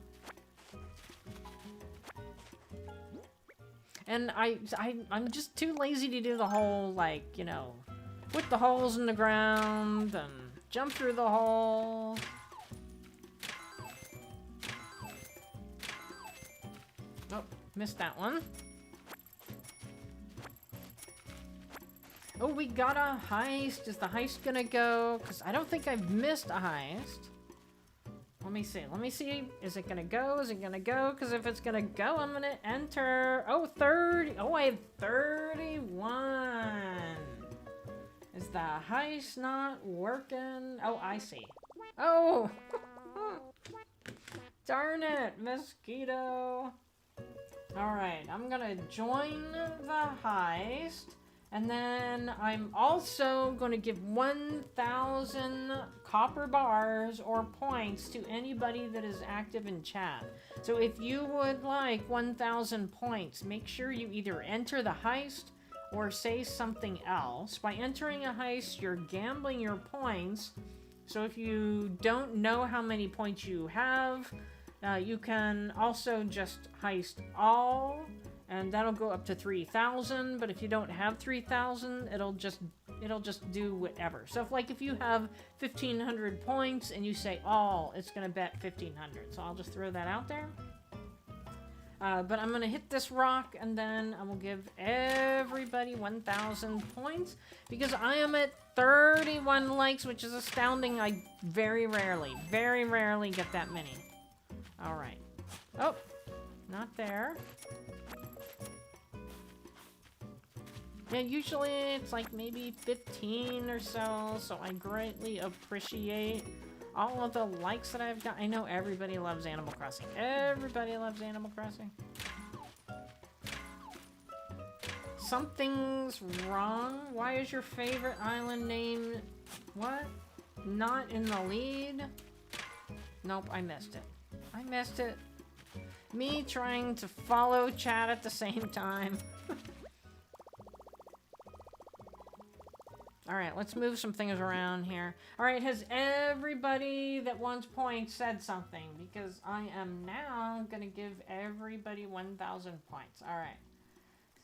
And I'm just too lazy to do the whole, like, you know, put the holes in the ground and jump through the hole. Oh, missed that one. Oh, we got a heist. Is the heist gonna go? Because I don't think I've missed a heist. Let me see. Let me see. Is it gonna go? Is it gonna go? Because if it's gonna go, I'm gonna enter. Oh, 30. Oh, I have 31. Is the heist not working? Oh, I see. Oh! Darn it, mosquito. Alright, I'm gonna join the heist. And then I'm also going to give 1,000 copper bars or points to anybody that is active in chat. So if you would like 1,000 points, make sure you either enter the heist or say something else. By entering a heist, you're gambling your points. So if you don't know how many points you have, you can also just heist all. And that'll go up to 3,000, but if you don't have 3,000, it'll just do whatever. So if you have 1,500 points and you say all, it's gonna bet 1,500. So I'll just throw that out there. But I'm gonna hit this rock and then I will give everybody 1,000 points because I am at 31 likes, which is astounding. I very rarely get that many. All right. Oh, not there. Yeah, usually it's like maybe 15 or so, so I greatly appreciate all of the likes that I've got. I know everybody loves Animal Crossing. Everybody loves Animal Crossing. Something's wrong? Why is your favorite island name... What? Not in the lead? Nope, I missed it. I missed it. Me trying to follow chat at the same time. Alright, let's move some things around here. Alright, has everybody that wants points said something? Because I am now going to give everybody 1,000 points. Alright.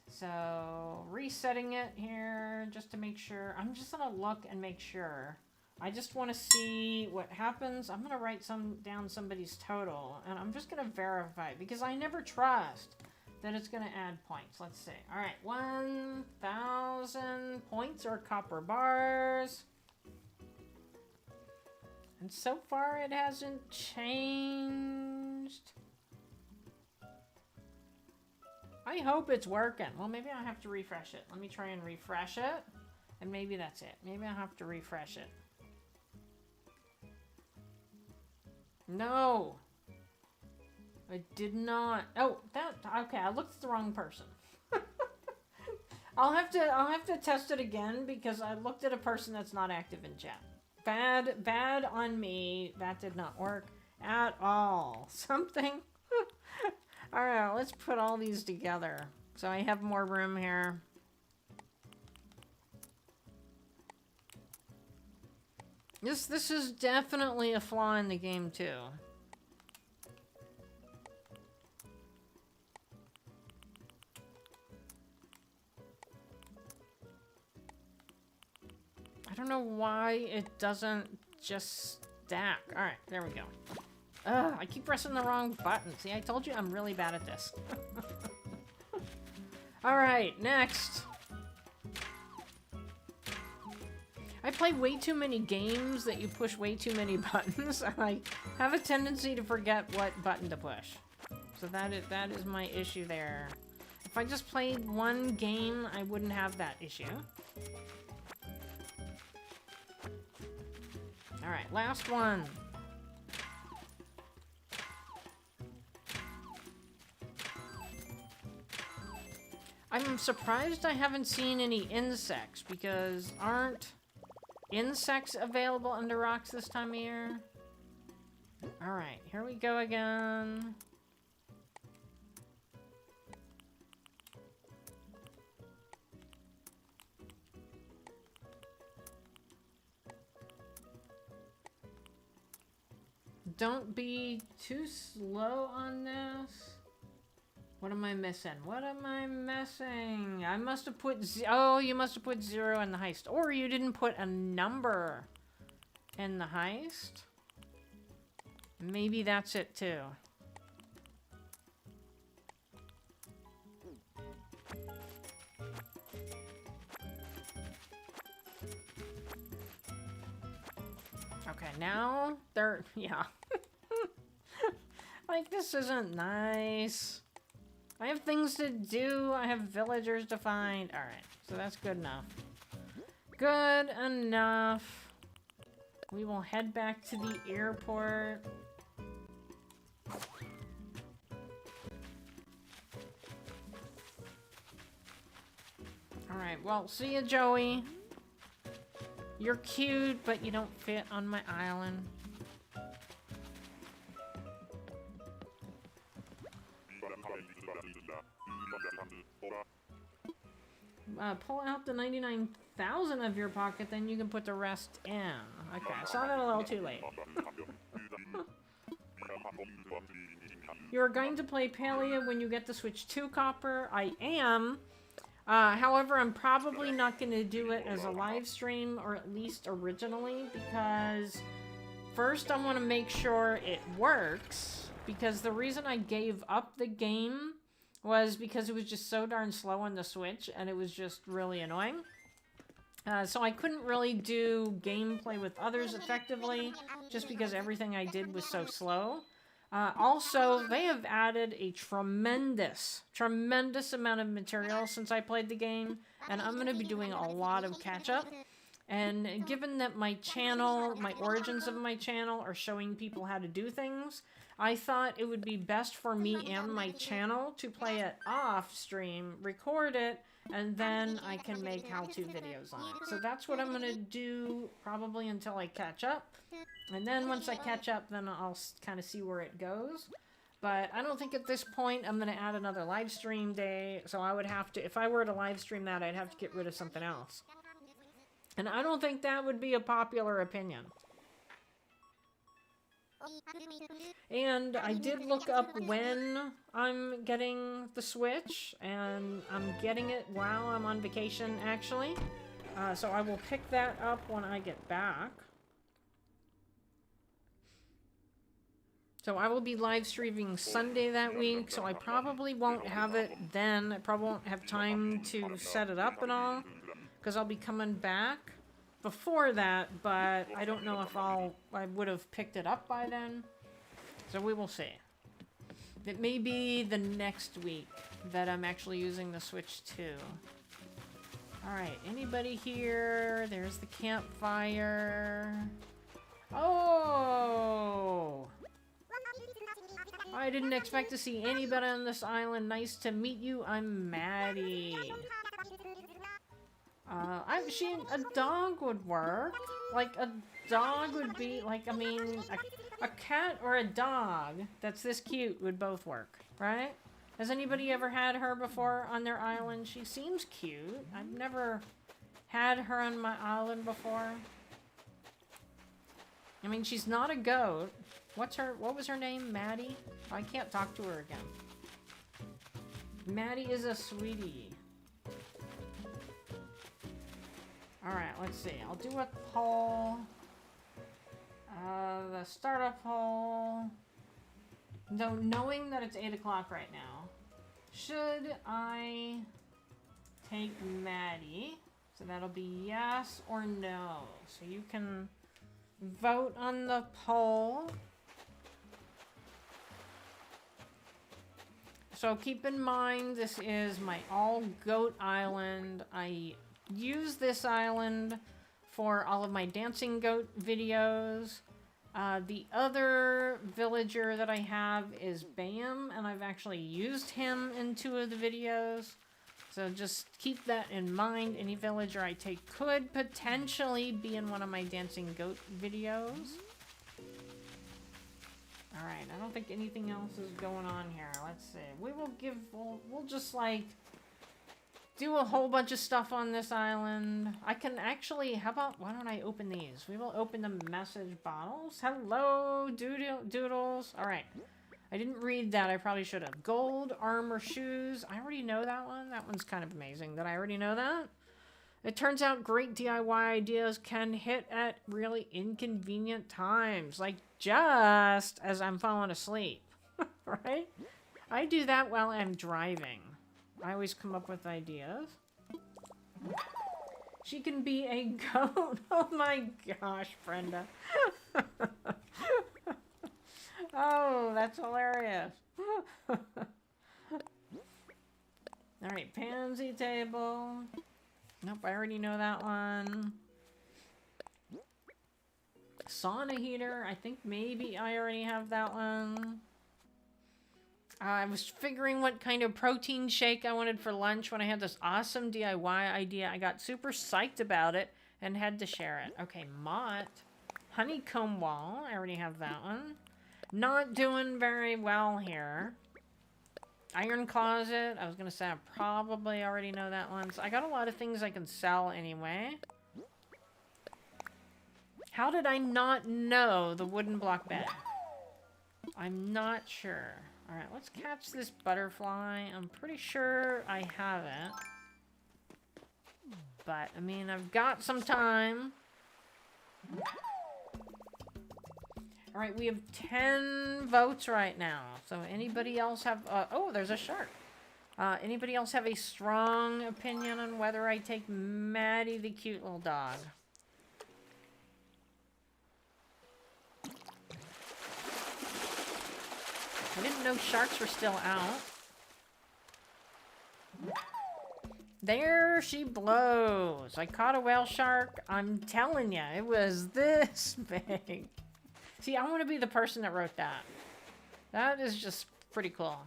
So, resetting it here just to make sure. I'm just going to look and make sure. I just want to see what happens. I'm going to write down somebody's total. And I'm just going to verify because I never trust that it's going to add points. Let's see. All right, 1,000 points or copper bars. And so far it hasn't changed. I hope it's working. Well, maybe I'll have to refresh it. Let me try and refresh it. And maybe that's it. Maybe I'll have to refresh it. No. I did not. Oh, okay. I looked at the wrong person. I'll have to test it again because I looked at a person that's not active in chat. Bad on me. That did not work at all. Something. All right, let's put all these together so I have more room here. This is definitely a flaw in the game too. I don't know why it doesn't just stack. All right, there we go. Ugh, I keep pressing the wrong button. See, I told you I'm really bad at this. All right, next. I play way too many games that you push way too many buttons, and I have a tendency to forget what button to push. So that is my issue there. If I just played one game, I wouldn't have that issue. All right, last one. I'm surprised I haven't seen any insects, because aren't insects available under rocks this time of year? All right, here we go again. Don't be too slow on this. What am I missing? What am I missing? I must have put oh, you must have put 0 in the heist. Or you didn't put a number in the heist. Maybe that's it too. Okay, now they're, yeah. Like, this isn't nice. I have things to do. I have villagers to find. Alright, so that's good enough. Good enough. We will head back to the airport. Alright, well, see ya, Joey. You're cute, but you don't fit on my island. Pull out the 99,000 of your pocket, then you can put the rest in. Okay, I saw that a little too late. You're going to play Palea when you get the Switch 2 copper. I am. However, I'm probably not going to do it as a live stream, or at least originally, because first I want to make sure it works, because the reason I gave up the game was because it was just so darn slow on the Switch, and it was just really annoying. So I couldn't really do gameplay with others effectively, just because everything I did was so slow. Also, they have added a tremendous amount of material since I played the game, and I'm going to be doing a lot of catch-up. And given that my channel, my origins of my channel are showing people how to do things, I thought it would be best for me and my channel to play it off stream, record it, and then I can make how-to videos on it. So that's what I'm going to do probably until I catch up. And then once I catch up, then I'll kind of see where it goes. But I don't think at this point I'm going to add another live stream day. So I would have to, if I were to live stream that, I'd have to get rid of something else. And I don't think that would be a popular opinion. And I did look up when I'm getting the Switch, and I'm getting it while I'm on vacation, actually. So I will pick that up when I get back. So I will be live streaming Sunday that week, so I probably won't have it then. I probably won't have time to set it up and all, because I'll be coming back before that, but I don't know if I would have picked it up by then. So we will see. It may be the next week that I'm actually using the Switch 2. Alright, anybody here? There's the campfire. Oh! I didn't expect to see anybody on this island. Nice to meet you. I'm Maddie. A dog would work. Like, a dog would be, like, I mean, a cat or a dog that's this cute would both work, right? Has anybody ever had her before on their island? She seems cute. I've never had her on my island before. I mean, she's not a goat. What was her name? Maddie? I can't talk to her again. Maddie is a sweetie. Alright, let's see. I'll do a poll. The startup poll. Though knowing that it's 8 o'clock right now, should I take Maddie? So that'll be yes or no. So you can vote on the poll. So keep in mind, this is my all-goat island. I use this island for all of my dancing goat videos. The other villager that I have is Bam, and I've actually used him in 2 of the videos. So just keep that in mind. Any villager I take could potentially be in one of my dancing goat videos. Alright, I don't think anything else is going on here. Let's see. We'll just like do a whole bunch of stuff on this island. I can actually, why don't I open these? We will open the message bottles. Hello, doodles. Alright. I didn't read that. I probably should have. Gold, armor, shoes. I already know that one. That one's kind of amazing that I already know that. It turns out great DIY ideas can hit at really inconvenient times. Like just as I'm falling asleep. Right? I do that while I'm driving. I always come up with ideas. She can be a goat. Oh my gosh, Brenda. Oh, that's hilarious. Alright, pansy table. Nope, I already know that one. Sauna heater. I think maybe I already have that one. I was figuring what kind of protein shake I wanted for lunch when I had this awesome DIY idea. I got super psyched about it and had to share it. Okay, Mott. Honeycomb wall. I already have that one. Not doing very well here. Iron closet. I was going to say I probably already know that one. So I got a lot of things I can sell anyway. How did I not know the wooden block bed? I'm not sure. Alright, let's catch this butterfly. I'm pretty sure I have it. But, I mean, I've got some time. Alright, we have 10 votes right now. So anybody else have... oh, there's a shark. Anybody else have a strong opinion on whether I take Maddie, the cute little dog? I didn't know sharks were still out. There she blows. I caught a whale shark. I'm telling you, it was this big. See, I want to be the person that wrote that. That is just pretty cool.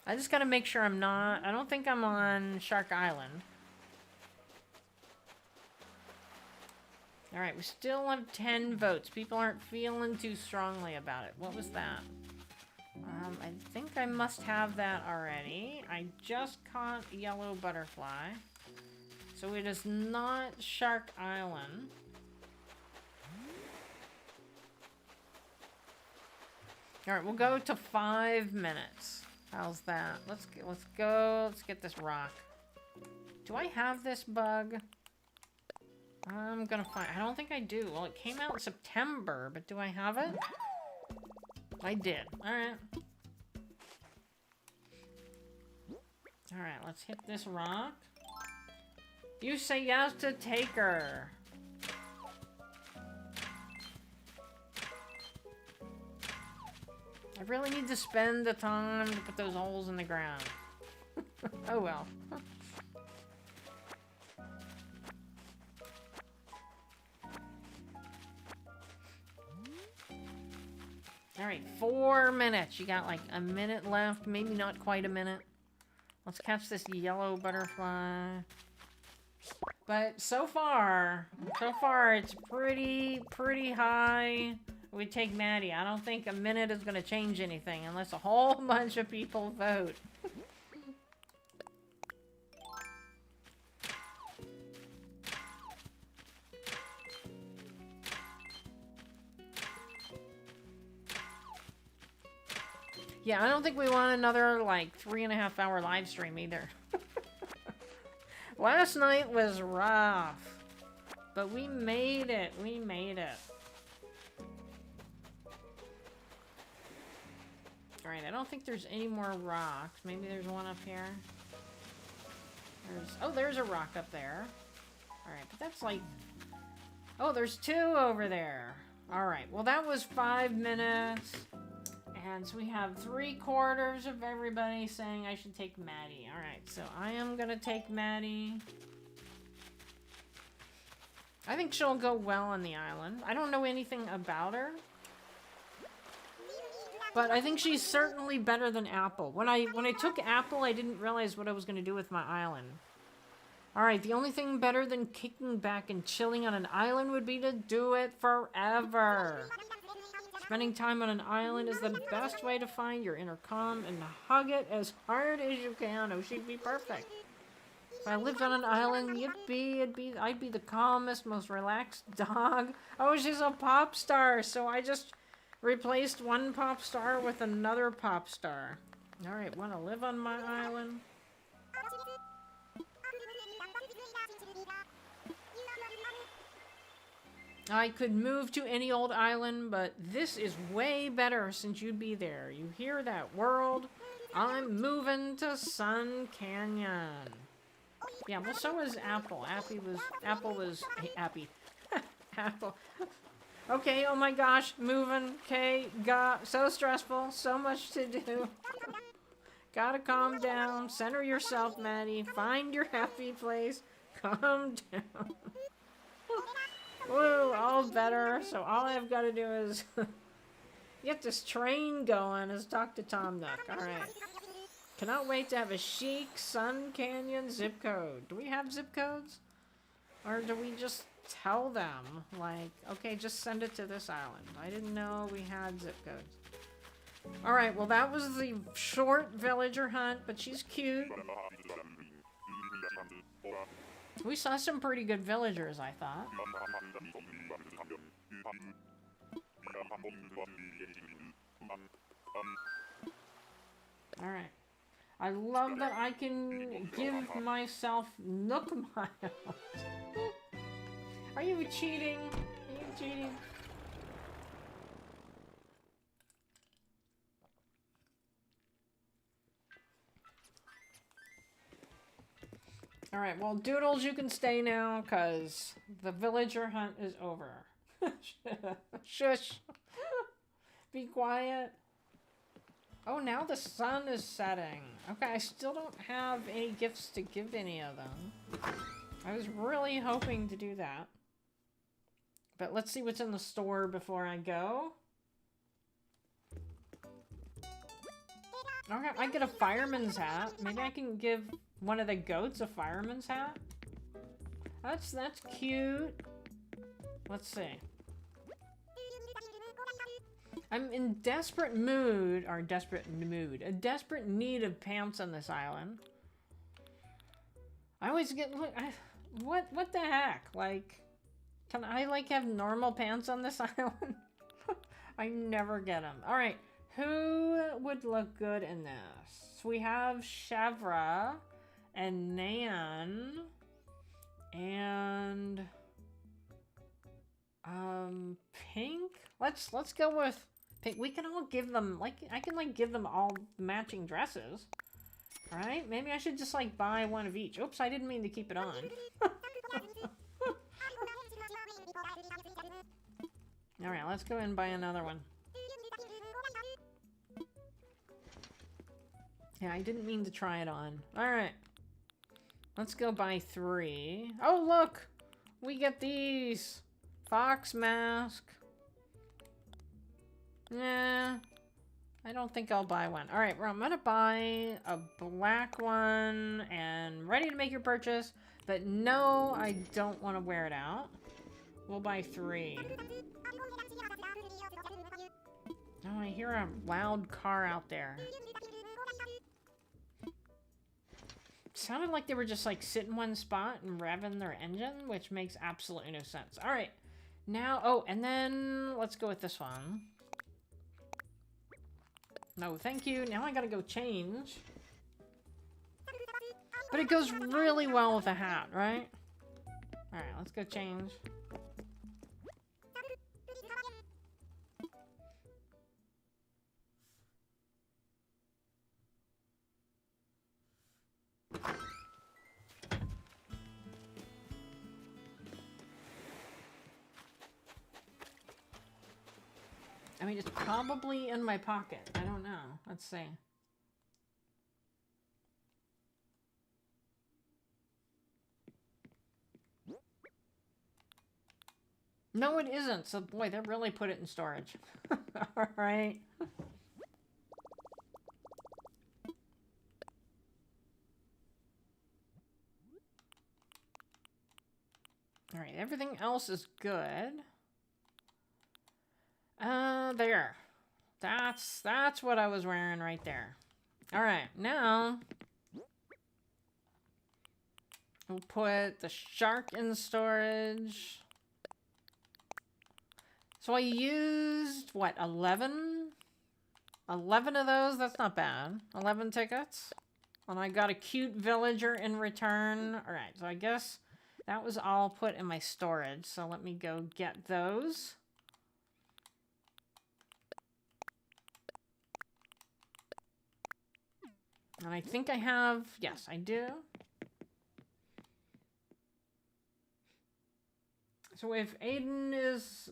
I just got to make sure I'm not... I don't think I'm on Shark Island. Alright, we still have 10 votes. People aren't feeling too strongly about it. What was that? I think I must have that already. I just caught a yellow butterfly. So it is not Shark Island. Alright, we'll go to 5 minutes. How's that? Let's go. Let's get this rock. Do I have this bug? I'm gonna find... I don't think I do. Well, it came out in September, but do I have it? I did. Alright. Alright, let's hit this rock. You say yes to take her. I really need to spend the time to put those holes in the ground. Oh well. Alright, 4 minutes. You got like a minute left. Maybe not quite a minute. Let's catch this yellow butterfly. But so far it's pretty high. We take Maddie. I don't think a minute is going to change anything unless a whole bunch of people vote. Yeah, I don't think we want another, like, 3.5 hour live stream either. Last night was rough. But we made it. We made it. Alright, I don't think there's any more rocks. Maybe there's one up here. There's a rock up there. Alright, but that's like... Oh, there's 2 over there. Alright, well that was 5 minutes. And so we have 3/4 of everybody saying I should take Maddie. Alright, so I am gonna take Maddie. I think she'll go well on the island. I don't know anything about her. But I think she's certainly better than Apple. When I took Apple, I didn't realize what I was going to do with my island. Alright, the only thing better than kicking back and chilling on an island would be to do it forever. Spending time on an island is the best way to find your inner calm and hug it as hard as you can. Oh, she'd be perfect. If I lived on an island, I'd be the calmest, most relaxed dog. Oh, she's a pop star, so I just Replaced one pop star with another pop star. Alright, wanna live on my island? I could move to any old island, but this is way better since you'd be there. You hear that, world? I'm moving to Sun Canyon. Yeah, well, so was Apple. Apple was happy. Apple. Okay, oh my gosh, moving. Okay, so stressful, so much to do. Gotta calm down. Center yourself, Maddie. Find your happy place. Calm down. Woo, all better. So all I've got to do is get this train going. Let's talk to Tom Nook. Alright. Cannot wait to have a chic Sun Canyon zip code. Do we have zip codes? Or do we just tell them? Like, okay, just send it to this island. I didn't know we had zip codes. Alright, well that was the short villager hunt, but she's cute. We saw some pretty good villagers, I thought. Alright. I love that I can give myself Nook Miles. Are you cheating? Are you cheating? Alright, well, Doodles, you can stay now, because the villager hunt is over. Shush. Be quiet. Oh, now the sun is setting. Okay, I still don't have any gifts to give any of them. I was really hoping to do that. But let's see what's in the store before I go. Okay, I get a fireman's hat. Maybe I can give one of the goats a fireman's hat. That's cute. Let's see. I'm in desperate mood, or a desperate need of pants on this island. I always get, look, what the heck? Like, can I, like, have normal pants on this island? I never get them. All right, who would look good in this? So we have Chevra and Nan and Pink. Let's go with Pink. We can all give them, like, I can, like, give them all matching dresses. All right, maybe I should just, like, buy one of each. Oops, I didn't mean to keep it on. All right, let's go and buy another one. Yeah, I didn't mean to try it on. All right. Let's go buy 3. Oh, look! We get these! Fox mask. Nah. I don't think I'll buy one. Alright, well, I'm gonna buy a black one and ready to make your purchase. But no, I don't want to wear it out. We'll buy 3. Oh, I hear a loud car out there. Sounded like they were just like sitting in one spot and revving their engine, which makes absolutely no sense. All right, now, oh, and then let's go with this one. No, thank you. Now I gotta go change. But it goes really well with a hat, right? All right, let's go change. I mean, it's probably in my pocket. I don't know. Let's see. No, it isn't. So, boy, they really put it in storage. All right. All right, everything else is good. There. That's what I was wearing right there. All right, now we'll put the shark in storage. So I used, what, 11? 11 of those? That's not bad. 11 tickets. And I got a cute villager in return. Alright, so I guess that was all put in my storage. So let me go get those. And I think I have... Yes, I do. So if Aiden is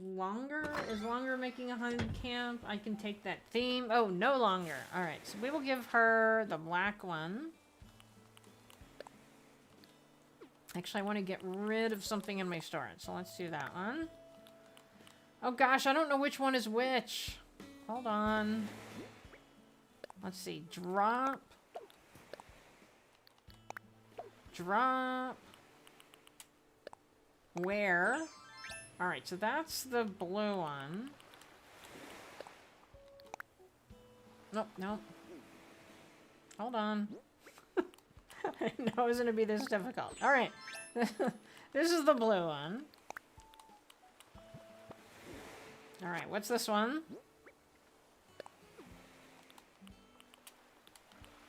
longer making a haunted camp, I can take that theme. Oh, no longer. Alright, so we will give her the black one. Actually, I want to get rid of something in my storage, so let's do that one. Oh gosh, I don't know which one is which. Hold on. Let's see. Drop. Drop. Where? Alright, so that's the blue one. Nope, nope. Hold on. I didn't know it was going to be this difficult. Alright. This is the blue one. Alright, what's this one?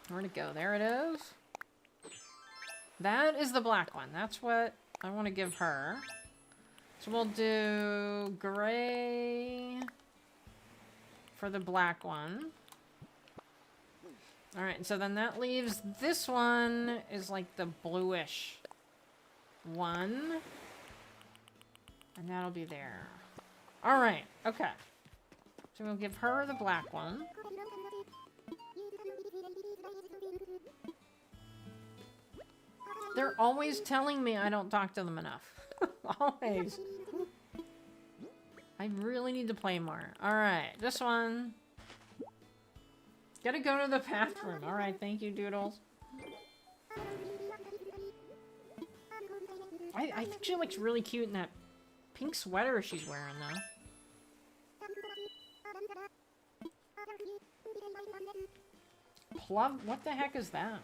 Where'd it go? There it is. That is the black one. That's what I want to give her. So we'll do gray for the black one. Alright, so then that leaves this one is like the bluish one. And that'll be there. Alright, okay. So we'll give her the black one. They're always telling me I don't talk to them enough. Always. I really need to play more. Alright, this one. Gotta go to the bathroom. Alright, thank you, Doodles. I think she looks really cute in that pink sweater she's wearing, though. Plum? What the heck is that?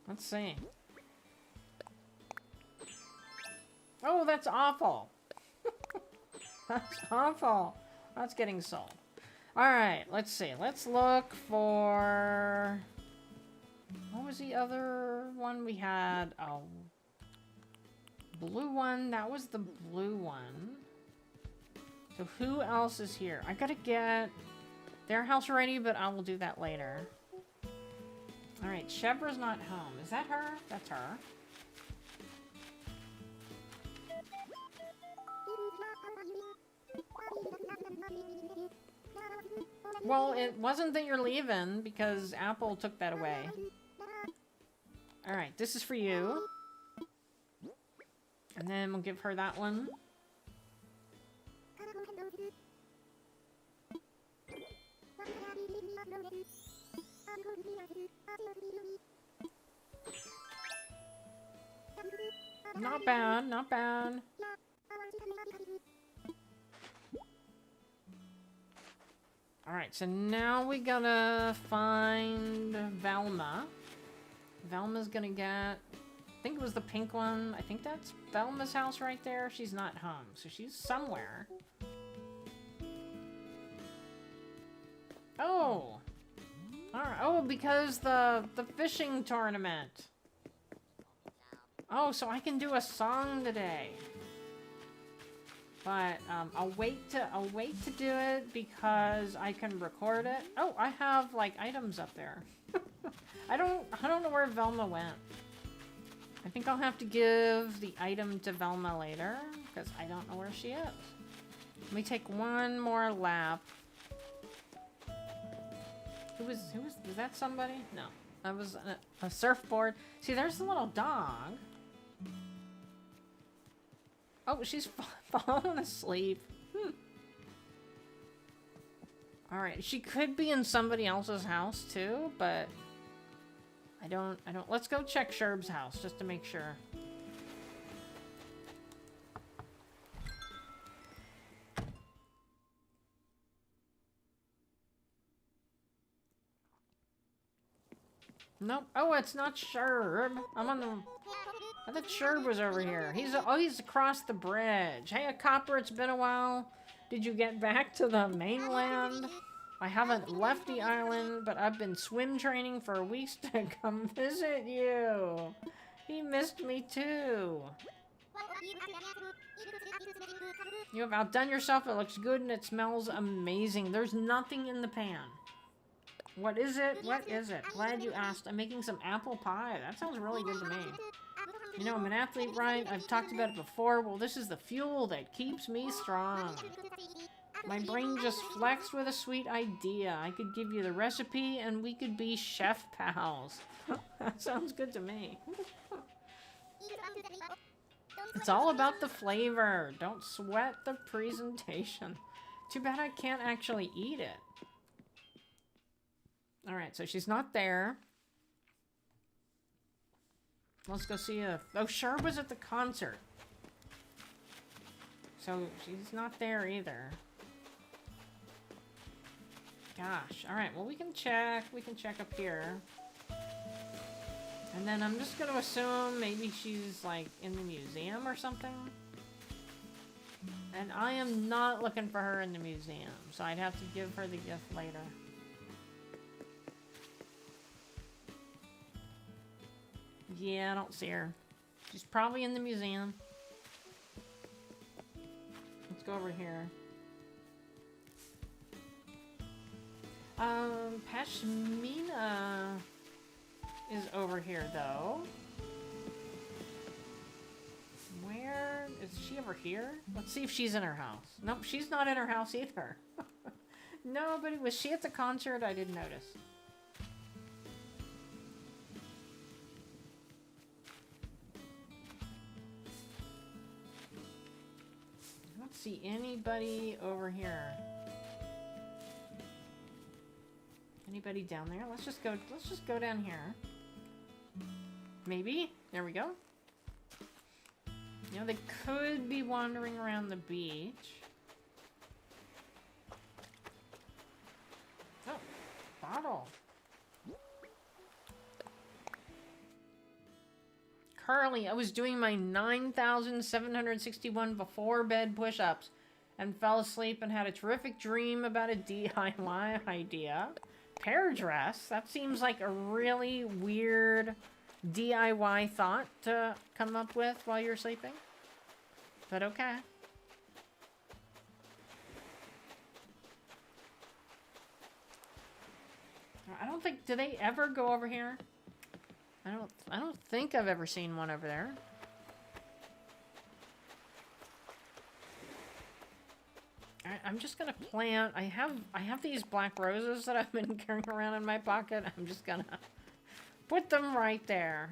Let's see. Oh, that's awful. That's awful. That's getting sold. Alright, let's see. Let's look for... What was the other one we had? Oh. Blue one. That was the blue one. So who else is here? I gotta get their house ready, but I will do that later. Alright, Shebra's not home. Is that her? That's her. Well, it wasn't that you're leaving, because Apple took that away. Alright, this is for you. And then we'll give her that one. Not bad, not bad. Alright, so now we gotta find Velma. Velma's gonna get... I think it was the pink one. I think that's Velma's house right there. She's not home, so she's somewhere. Oh! Alright, oh, because the fishing tournament. Oh, so I can do a song today. But I'll wait to do it because I can record it. Oh, I have like items up there. I don't know where Velma went. I think I'll have to give the item to Velma later because I don't know where she is. Let me take one more lap. Was that somebody? No, that was a surfboard. See, there's the little dog. Oh, she's falling asleep. Alright, she could be in somebody else's house too, but I don't, let's go check Sherb's house just to make sure. Nope. Oh, it's not Sherb. I'm on the... I thought Sherb was over here. He's across the bridge. Hey, a copper, it's been a while. Did you get back to the mainland? I haven't left the island, but I've been swim training for weeks to come visit you. He missed me too. You have outdone yourself. It looks good and it smells amazing. There's nothing in the pan. What is it? What is it? Glad you asked. I'm making some apple pie. That sounds really good to me. You know, I'm an athlete, right? I've talked about it before. Well, this is the fuel that keeps me strong. My brain just flexed with a sweet idea. I could give you the recipe and we could be chef pals. That sounds good to me. It's all about the flavor. Don't sweat the presentation. Too bad I can't actually eat it. Alright, so she's not there. Let's go see if... Oh, Sherb was at the concert. So she's not there either. Gosh. Alright, well we can check. We can check up here. And then I'm just gonna assume maybe she's like in the museum or something. And I am not looking for her in the museum, so I'd have to give her the gift later. Yeah, I don't see her. She's probably in the museum. Let's go over here. Pashmina is over here, though. Where is she? Over here? Let's see if she's in her house. Nope, she's not in her house either. No, but was she at the concert? I didn't notice. I don't see anybody over here. Anybody down there? Let's just go down here. Maybe. There we go. You know, they could be wandering around the beach. Oh, bottle. Carly, I was doing my 9,761 before bed push-ups and fell asleep and had a terrific dream about a DIY idea. Pear dress? That seems like a really weird DIY thought to come up with while you're sleeping. But okay. I don't think... Do they ever go over here? I don't think I've ever seen one over there. I'm just gonna plant... I have these black roses that I've been carrying around in my pocket. I'm just gonna put them right there.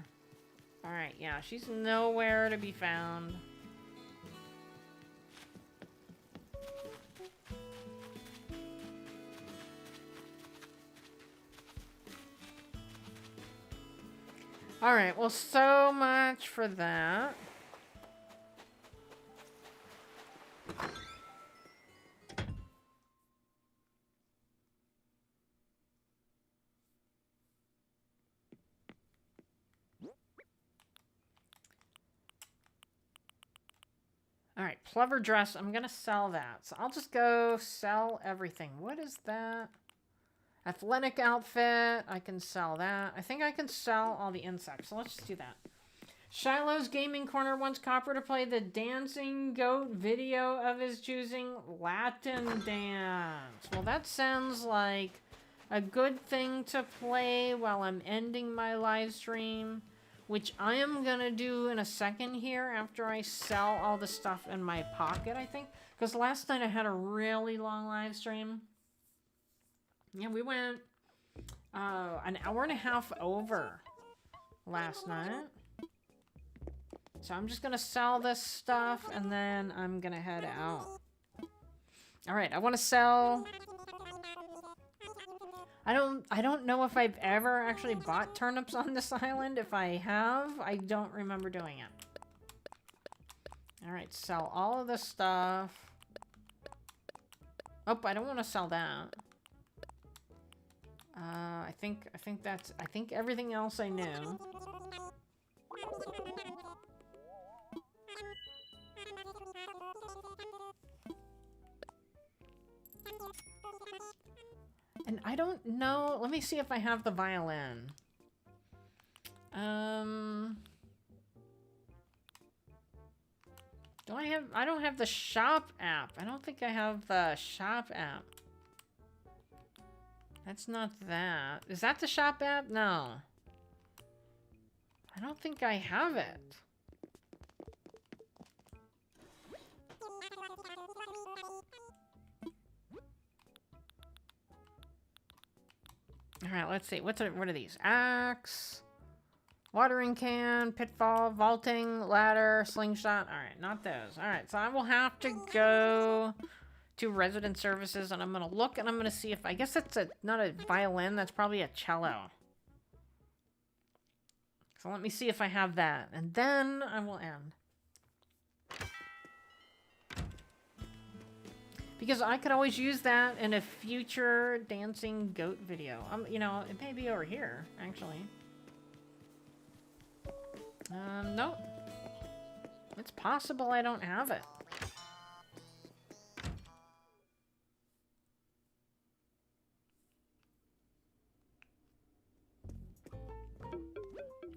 Alright, yeah, she's nowhere to be found. Alright, well, so much for that. Alright, plover dress. I'm gonna sell that. So I'll just go sell everything. What is that? Athletic outfit. I can sell that. I think I can sell all the insects. So let's just do that. Shiloh's Gaming Corner wants Copper to play the Dancing Goat video of his choosing. Latin dance. Well, that sounds like a good thing to play while I'm ending my live stream, which I am gonna do in a second here after I sell all the stuff in my pocket, I think. Because last night I had a really long live stream. Yeah, we went an hour and a half over last night. So I'm just gonna sell this stuff and then I'm gonna head out. Alright, I wanna sell... I don't know if I've ever actually bought turnips on this island. If I have, I don't remember doing it. Alright, sell all of this stuff. Oh, I don't want to sell that. I think everything else I knew. And I don't know. Let me see if I have the violin. Do I have... I don't have the shop app. I don't think I have the shop app. That's not that. Is that the shop app? No. I don't think I have it. Alright, let's see. What are these? Axe, watering can, pitfall, vaulting, ladder, slingshot. Alright, not those. Alright, so I will have to go to resident services and I'm going to look and I'm going to see if... I guess that's not a violin. That's probably a cello. So let me see if I have that. And then I will end. Because I could always use that in a future dancing goat video. You know, it may be over here, actually. Nope. It's possible I don't have it.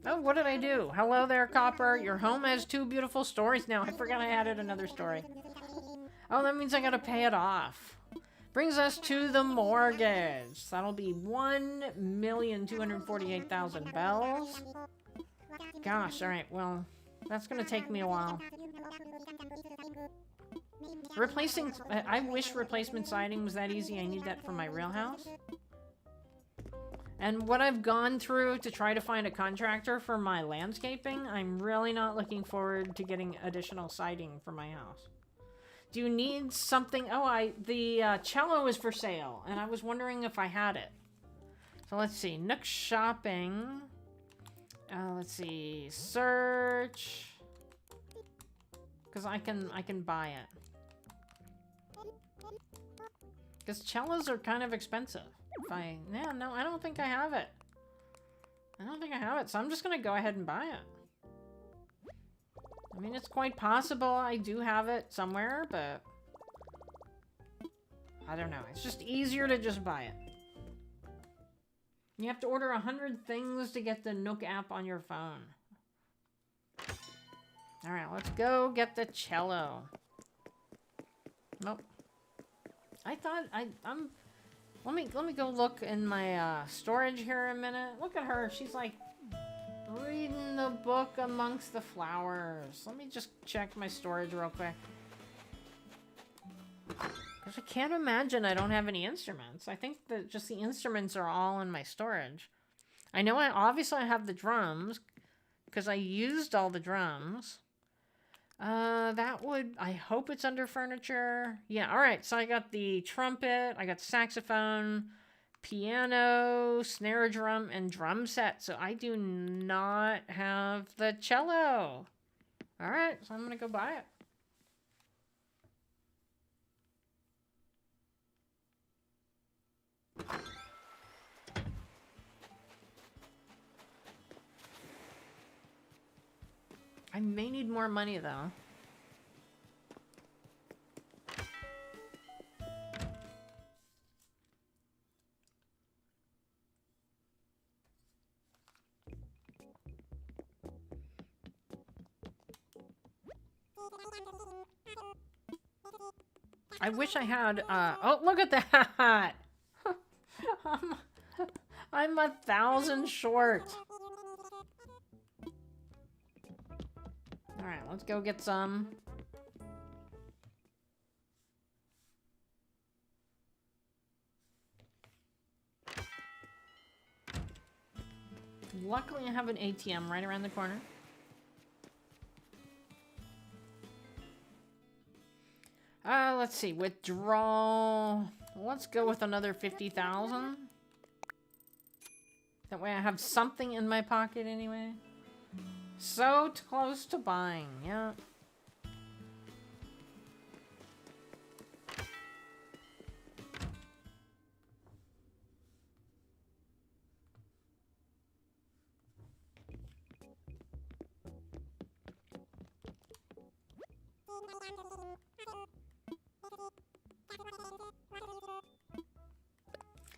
Oh, what did I do? Hello there, Copper. Your home has 2 beautiful stories now. I forgot I added another story. Oh, that means I gotta pay it off. Brings us to the mortgage. That'll be 1,248,000 bells. Gosh, alright, well, that's gonna take me a while. Replacing... I wish replacement siding was that easy. I need that for my real house. And what I've gone through to try to find a contractor for my landscaping, I'm really not looking forward to getting additional siding for my house. Do you need something? Oh, the cello is for sale, and I was wondering if I had it. So let's see. Nook shopping. Let's see. Search. Because I can buy it. Because cellos are kind of expensive. Yeah, no, I don't think I have it. I don't think I have it, so I'm just gonna go ahead and buy it. I mean, it's quite possible I do have it somewhere, but... I don't know. It's just easier to just buy it. You have to order 100 things to get the Nook app on your phone. Alright, let's go get the cello. Nope. I thought I'm... Let me go look in my storage here a minute. Look at her. She's like reading the book amongst the flowers. Let me just check my storage real quick. Because I can't imagine I don't have any instruments. I think that just the instruments are all in my storage. I know obviously I have the drums because I used all the drums. I hope it's under furniture. Yeah, alright, so I got the trumpet, I got saxophone, piano, snare drum, and drum set. So I do not have the cello. Alright, so I'm gonna go buy it. I may need more money, though. I wish I had, oh, look at that! I'm 1,000 short. Alright, let's go get some. Luckily, I have an ATM right around the corner. Let's see. Withdraw. Let's go with another 50,000. That way I have something in my pocket anyway. So close to buying, yeah.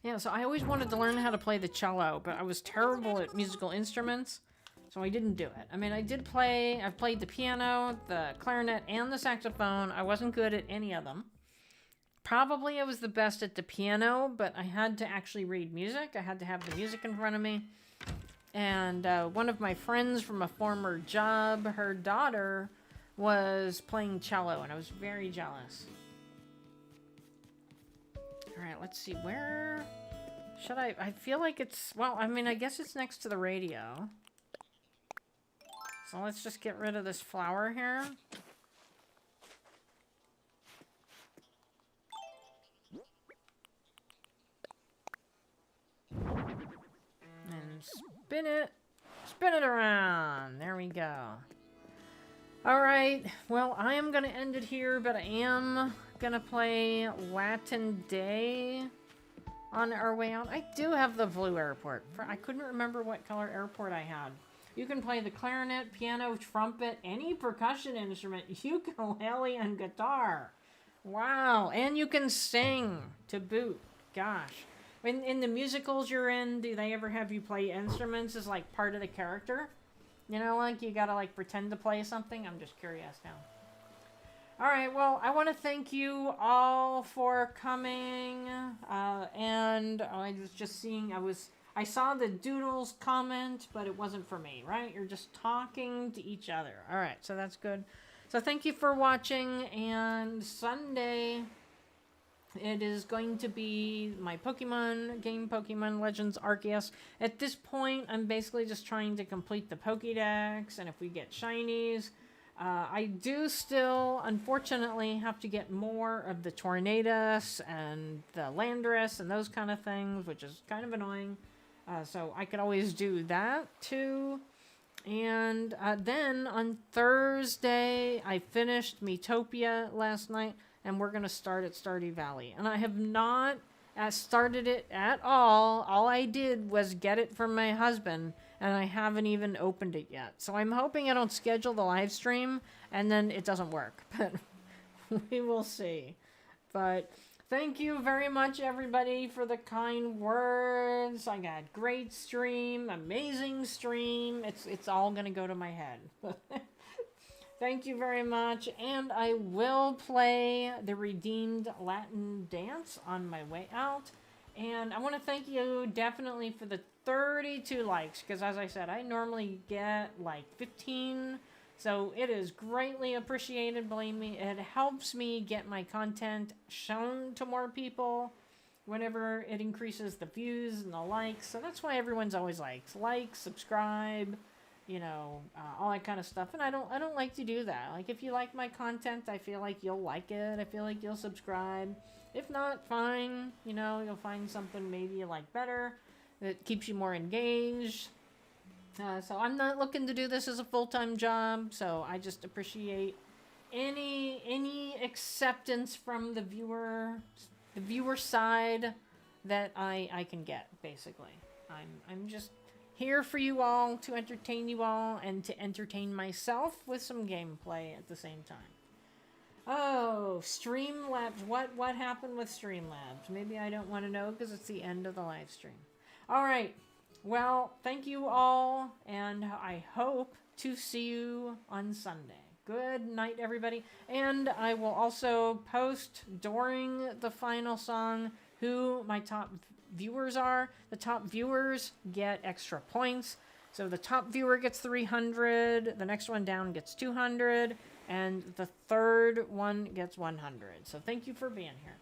Yeah, so I always wanted to learn how to play the cello, but I was terrible at musical instruments, so I didn't do it. I mean, I've played the piano, the clarinet, and the saxophone. I wasn't good at any of them. Probably I was the best at the piano, but I had to actually read music. I had to have the music in front of me. And one of my friends from a former job, her daughter was playing cello, and I was very jealous. Alright, let's see, where should I feel like it's, well, I mean, I guess it's next to the radio. So let's just get rid of this flower here. And spin it around. There we go. Alright, well, I am going to end it here, but I am gonna play Latin Day on our way out. I do have the blue airport. I couldn't remember what color airport I had. You can play the clarinet, piano, trumpet, any percussion instrument, ukulele, and guitar. Wow, and you can sing to boot. Gosh. In the musicals you're in, do they ever have you play instruments as like part of the character? You know, like you gotta like pretend to play something? I'm just curious now. Alright, well, I want to thank you all for coming, and I was just seeing, I saw the Doodles comment, but it wasn't for me, right? You're just talking to each other. Alright, so that's good. So thank you for watching, and Sunday, it is going to be my Pokemon game, Pokemon Legends Arceus. At this point, I'm basically just trying to complete the Pokédex, and if we get shinies, I do still, unfortunately, have to get more of the Tornadus and the Landorus and those kind of things, which is kind of annoying. So I could always do that, too. And then on Thursday, I finished Miitopia last night, and we're going to start at Stardew Valley. And I have not started it at all. All I did was get it from my husband, and I haven't even opened it yet. So I'm hoping I don't schedule the live stream and then it doesn't work. But we will see. But thank you very much, everybody, for the kind words. I got great stream, amazing stream. It's all going to go to my head. Thank you very much. And I will play the Redeemed Latin Dance on my way out. And I want to thank you definitely for the 32 likes, because as I said, I normally get like 15, so it is greatly appreciated, believe me. It helps me get my content shown to more people whenever it increases the views and the likes, so that's why everyone's always like, subscribe, you know, all that kind of stuff. And I don't like to do that. Like, if you like my content, I feel like you'll like it. I feel like you'll subscribe. If not, fine. You know, you'll find something maybe you like better that keeps you more engaged. So I'm not looking to do this as a full-time job, so I just appreciate any acceptance from the viewer side that I can get, basically. I'm just here for you all, to entertain you all, and to entertain myself with some gameplay at the same time. Oh, Streamlabs. What happened with Streamlabs? Maybe I don't want to know because it's the end of the live stream. All right. Well, thank you all, and I hope to see you on Sunday. Good night, everybody. And I will also post during the final song who my top viewers are. The top viewers get extra points. So the top viewer gets 300, the next one down gets 200, and the third one gets 100. So thank you for being here.